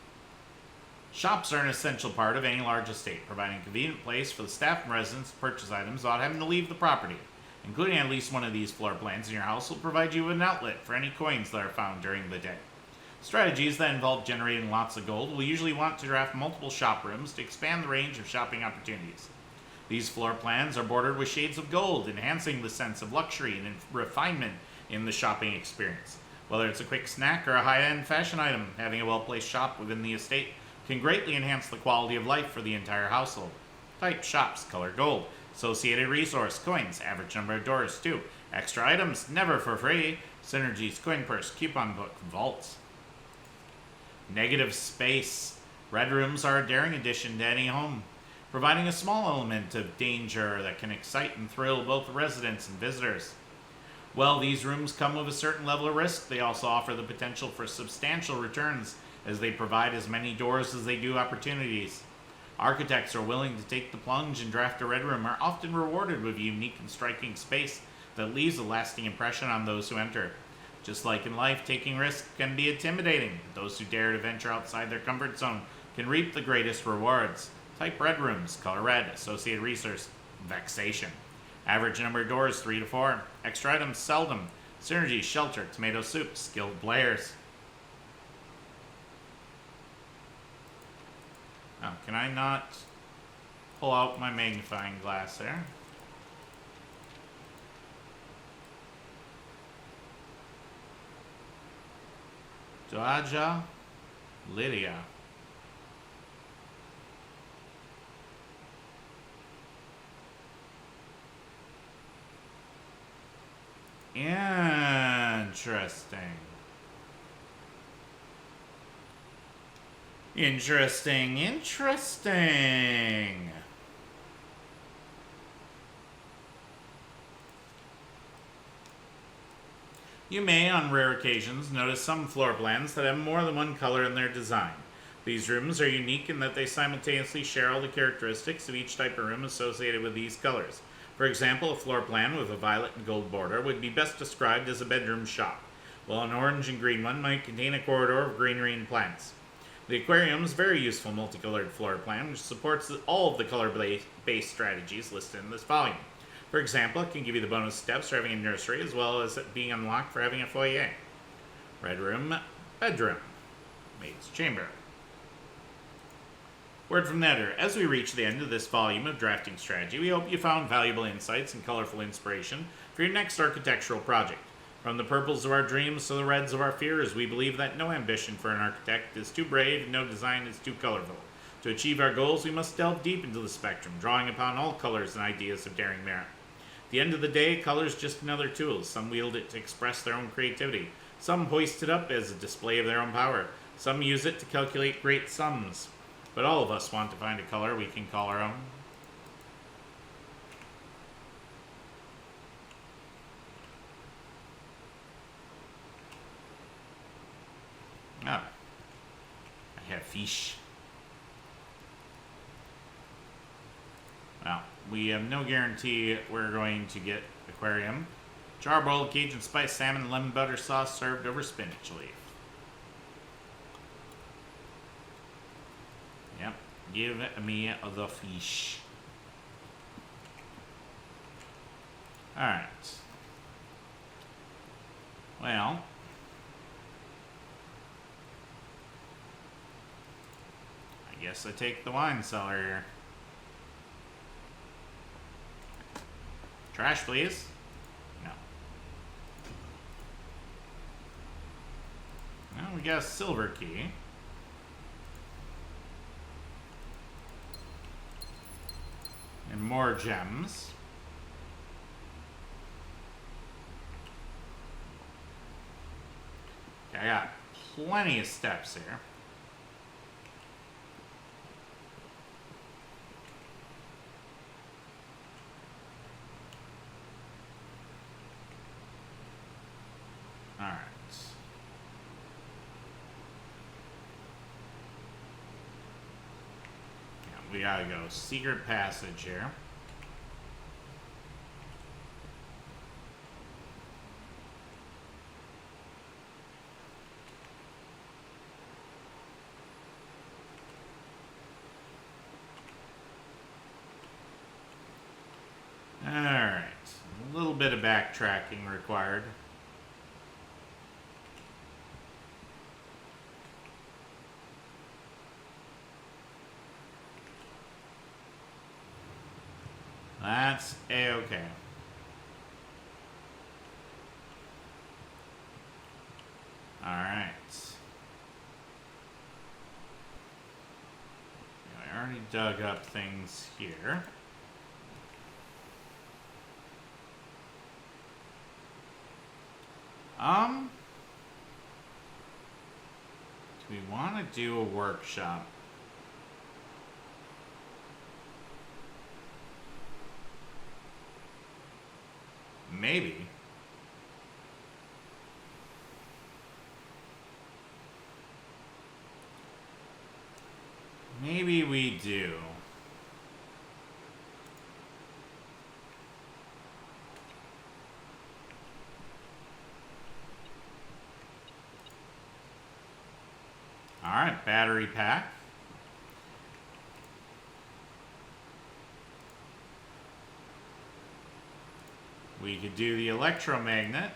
Shops are an essential part of any large estate, providing a convenient place for the staff and residents to purchase items without having to leave the property. Including at least one of these floor plans in your house will provide you with an outlet for any coins that are found during the day. Strategies that involve generating lots of gold will usually want to draft multiple shop rooms to expand the range of shopping opportunities. These floor plans are bordered with shades of gold, enhancing the sense of luxury and refinement in the shopping experience. Whether it's a quick snack or a high-end fashion item, having a well-placed shop within the estate can greatly enhance the quality of life for the entire household. Type shops, color gold. Associated resource, coins, average number of doors, 2. Extra items, never for free. Synergies, coin purse, coupon book, vaults. Negative space. Red rooms are a daring addition to any home, providing a small element of danger that can excite and thrill both residents and visitors. While these rooms come with a certain level of risk, they also offer the potential for substantial returns, as they provide as many doors as they do opportunities. Architects are willing to take the plunge and draft a red room are often rewarded with a unique and striking space that leaves a lasting impression on those who enter. Just like in life, taking risks can be intimidating, but those who dare to venture outside their comfort zone can reap the greatest rewards. Type red rooms, color red, associated resource, vexation. Average number of doors, 3 to 4. Extra items, seldom. Synergy, shelter, tomato soup, skilled players. Oh, can I not pull out my magnifying glass there? Doaja Lydia. Interesting. Interesting. You may, on rare occasions, notice some floor plans that have more than one color in their design. These rooms are unique in that they simultaneously share all the characteristics of each type of room associated with these colors. For example, a floor plan with a violet and gold border would be best described as a bedroom shop, while an orange and green one might contain a corridor of greenery and plants. The aquarium is a very useful multicolored floor plan which supports all of the color-based strategies listed in this volume. For example, it can give you the bonus steps for having a nursery as well as it being unlocked for having a foyer. Red room, bedroom, maid's chamber. Word from the editor. As we reach the end of this volume of drafting strategy, we hope you found valuable insights and colorful inspiration for your next architectural project. From the purples of our dreams to the reds of our fears, we believe that no ambition for an architect is too brave and no design is too colorful. To achieve our goals, we must delve deep into the spectrum, drawing upon all colors and ideas of daring merit. At the end of the day, color is just another tool. Some wield it to express their own creativity. Some hoist it up as a display of their own power. Some use it to calculate great sums. But all of us want to find a color we can call our own. Oh. I have fish. Well, we have no guarantee we're going to get aquarium. Charbroiled Cajun spice salmon and lemon butter sauce served over spinach leaf. Yep, give me the fish. Alright. Well, I guess I take the wine cellar here. Trash, please. No. Well, we got a silver key. And more gems. Okay, I got plenty of steps here. Alright. Yeah, we gotta go secret passage here. Alright. A little bit of backtracking required. That's A-okay. Alright. dug up things here. Do we want to do a workshop? Maybe. Maybe we do. All right, battery pack. We could do the electromagnet.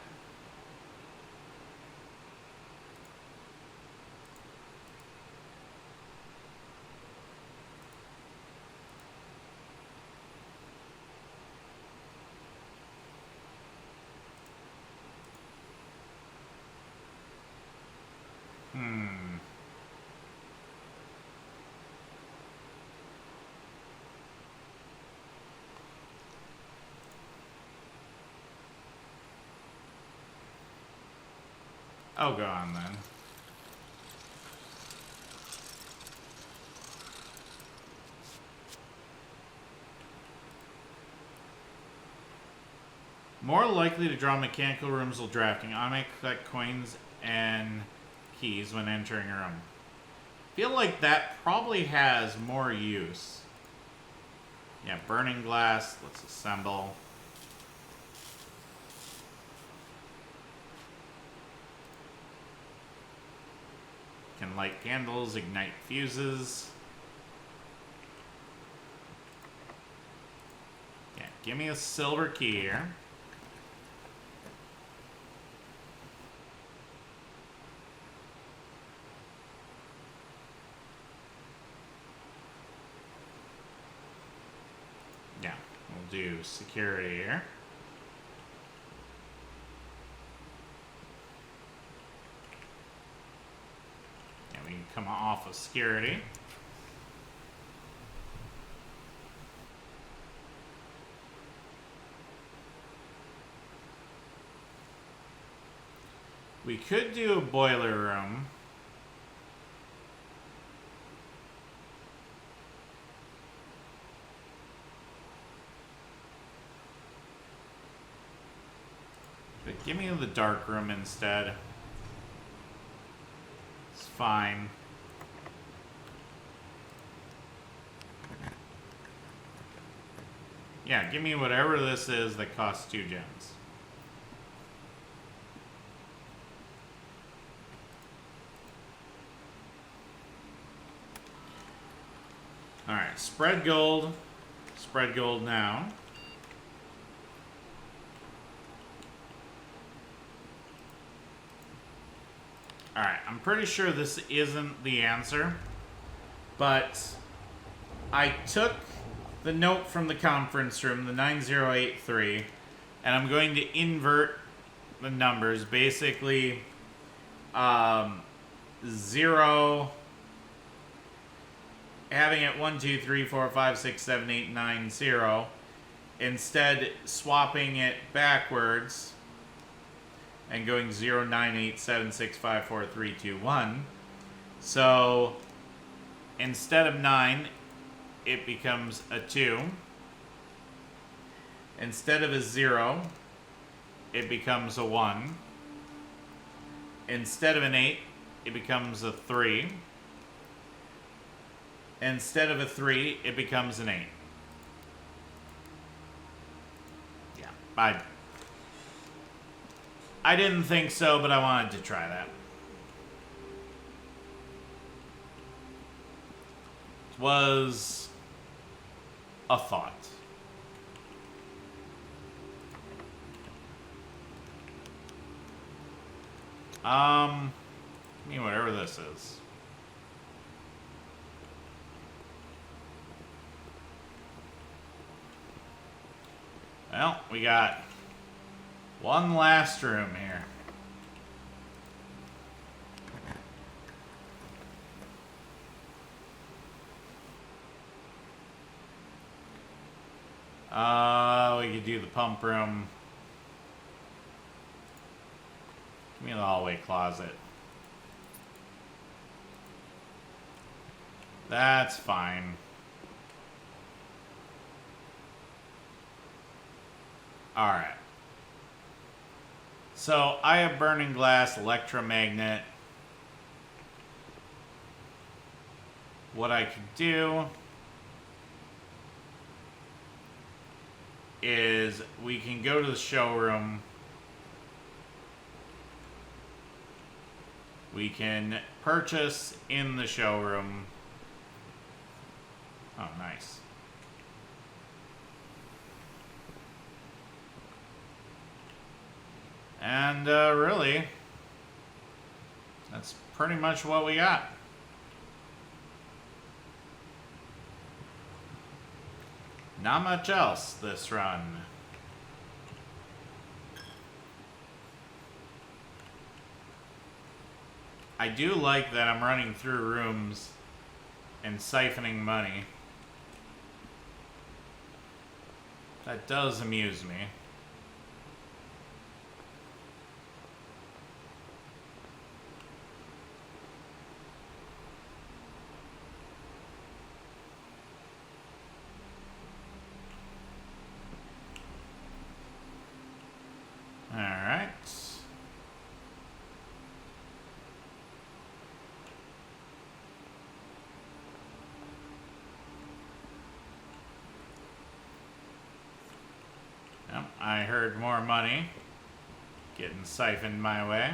Oh, go on then. More likely to draw mechanical rooms while drafting. Automatic collect coins and keys when entering a room. Feel like that probably has more use. Yeah, burning glass. Let's assemble. Can light candles, ignite fuses. Yeah, give me a silver key here. Yeah, we'll do security here. We can come off of security. We could do a boiler room. But give me the dark room instead. Fine. Yeah, give me whatever this is that costs 2 gems. Alright, spread gold. Spread gold now. Alright, I'm pretty sure this isn't the answer, but I took the note from the conference room, the 9083, and I'm going to invert the numbers. Basically, 0, having it 1, 2, 3, 4, 5, 6, 7, 8, 9, 0, instead swapping it backwards and going 0, 9, 8, 7, 6, 5, 4, 3, 2, 1. So instead of 9, it becomes a 2. Instead of a 0, it becomes a 1. Instead of an 8, it becomes a 3. Instead of a 3, it becomes an 8. Yeah, I didn't think so, but I wanted to try that. It was a thought. I mean, whatever this is. Well, we got one last room here. We could do the pump room. Give me the hallway closet. That's fine. Alright. So, I have burning glass, electromagnet. What I could do is we can go to the showroom. We can purchase in the showroom. Oh, nice. And really, that's pretty much what we got. Not much else this run. I do like that I'm running through rooms and siphoning money. That does amuse me. Alright. Yep, I heard more money getting siphoned my way.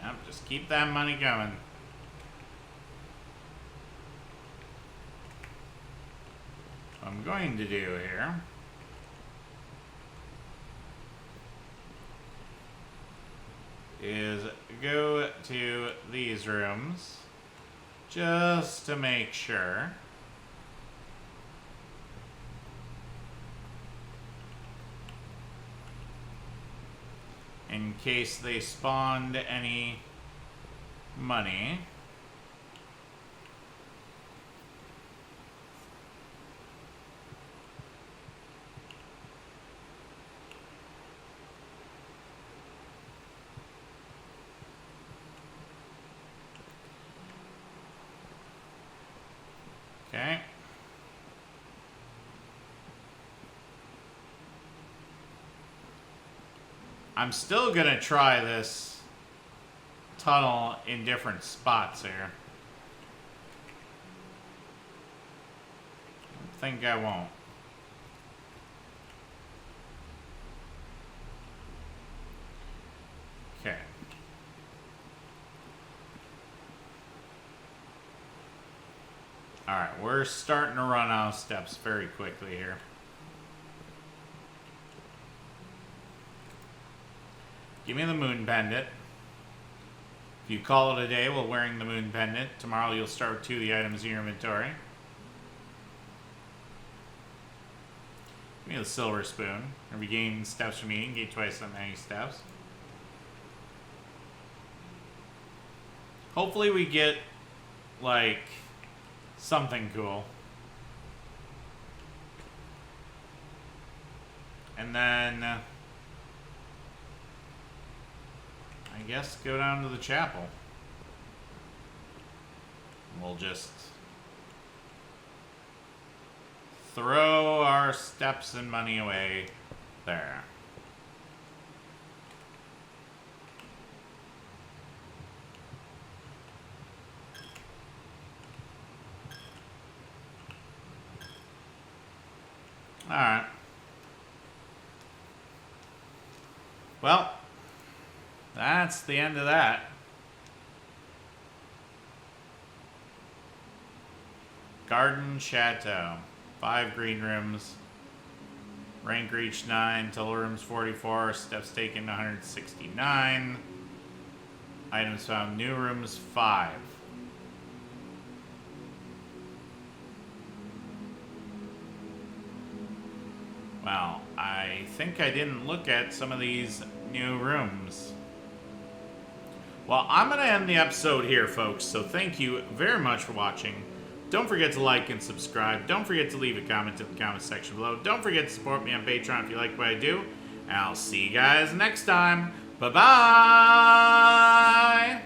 Yep, just keep that money going. What I'm going to do here is go to these rooms just to make sure. In case they spawned any money. Okay. I'm still gonna try this tunnel in different spots here. I think I won't. Okay. Alright, we're starting to run out of steps very quickly here. Give me the moon pendant. If you call it a day while wearing the moon pendant, tomorrow you'll start with 2 of the items in your inventory. Give me the silver spoon. Every gain steps from eating, gain twice that many steps. Hopefully we get, like, something cool. And then I guess go down to the chapel. We'll just throw our steps and money away there. Alright. Well, that's the end of that. Garden Chateau. 5 green rooms. Rank reached 9. Total rooms 44. Steps taken 169. Items found. New rooms 5. Well, I think I didn't look at some of these new rooms. Well, I'm going to end the episode here, folks. So thank you very much for watching. Don't forget to like and subscribe. Don't forget to leave a comment in the comment section below. Don't forget to support me on Patreon if you like what I do. And I'll see you guys next time. Bye-bye!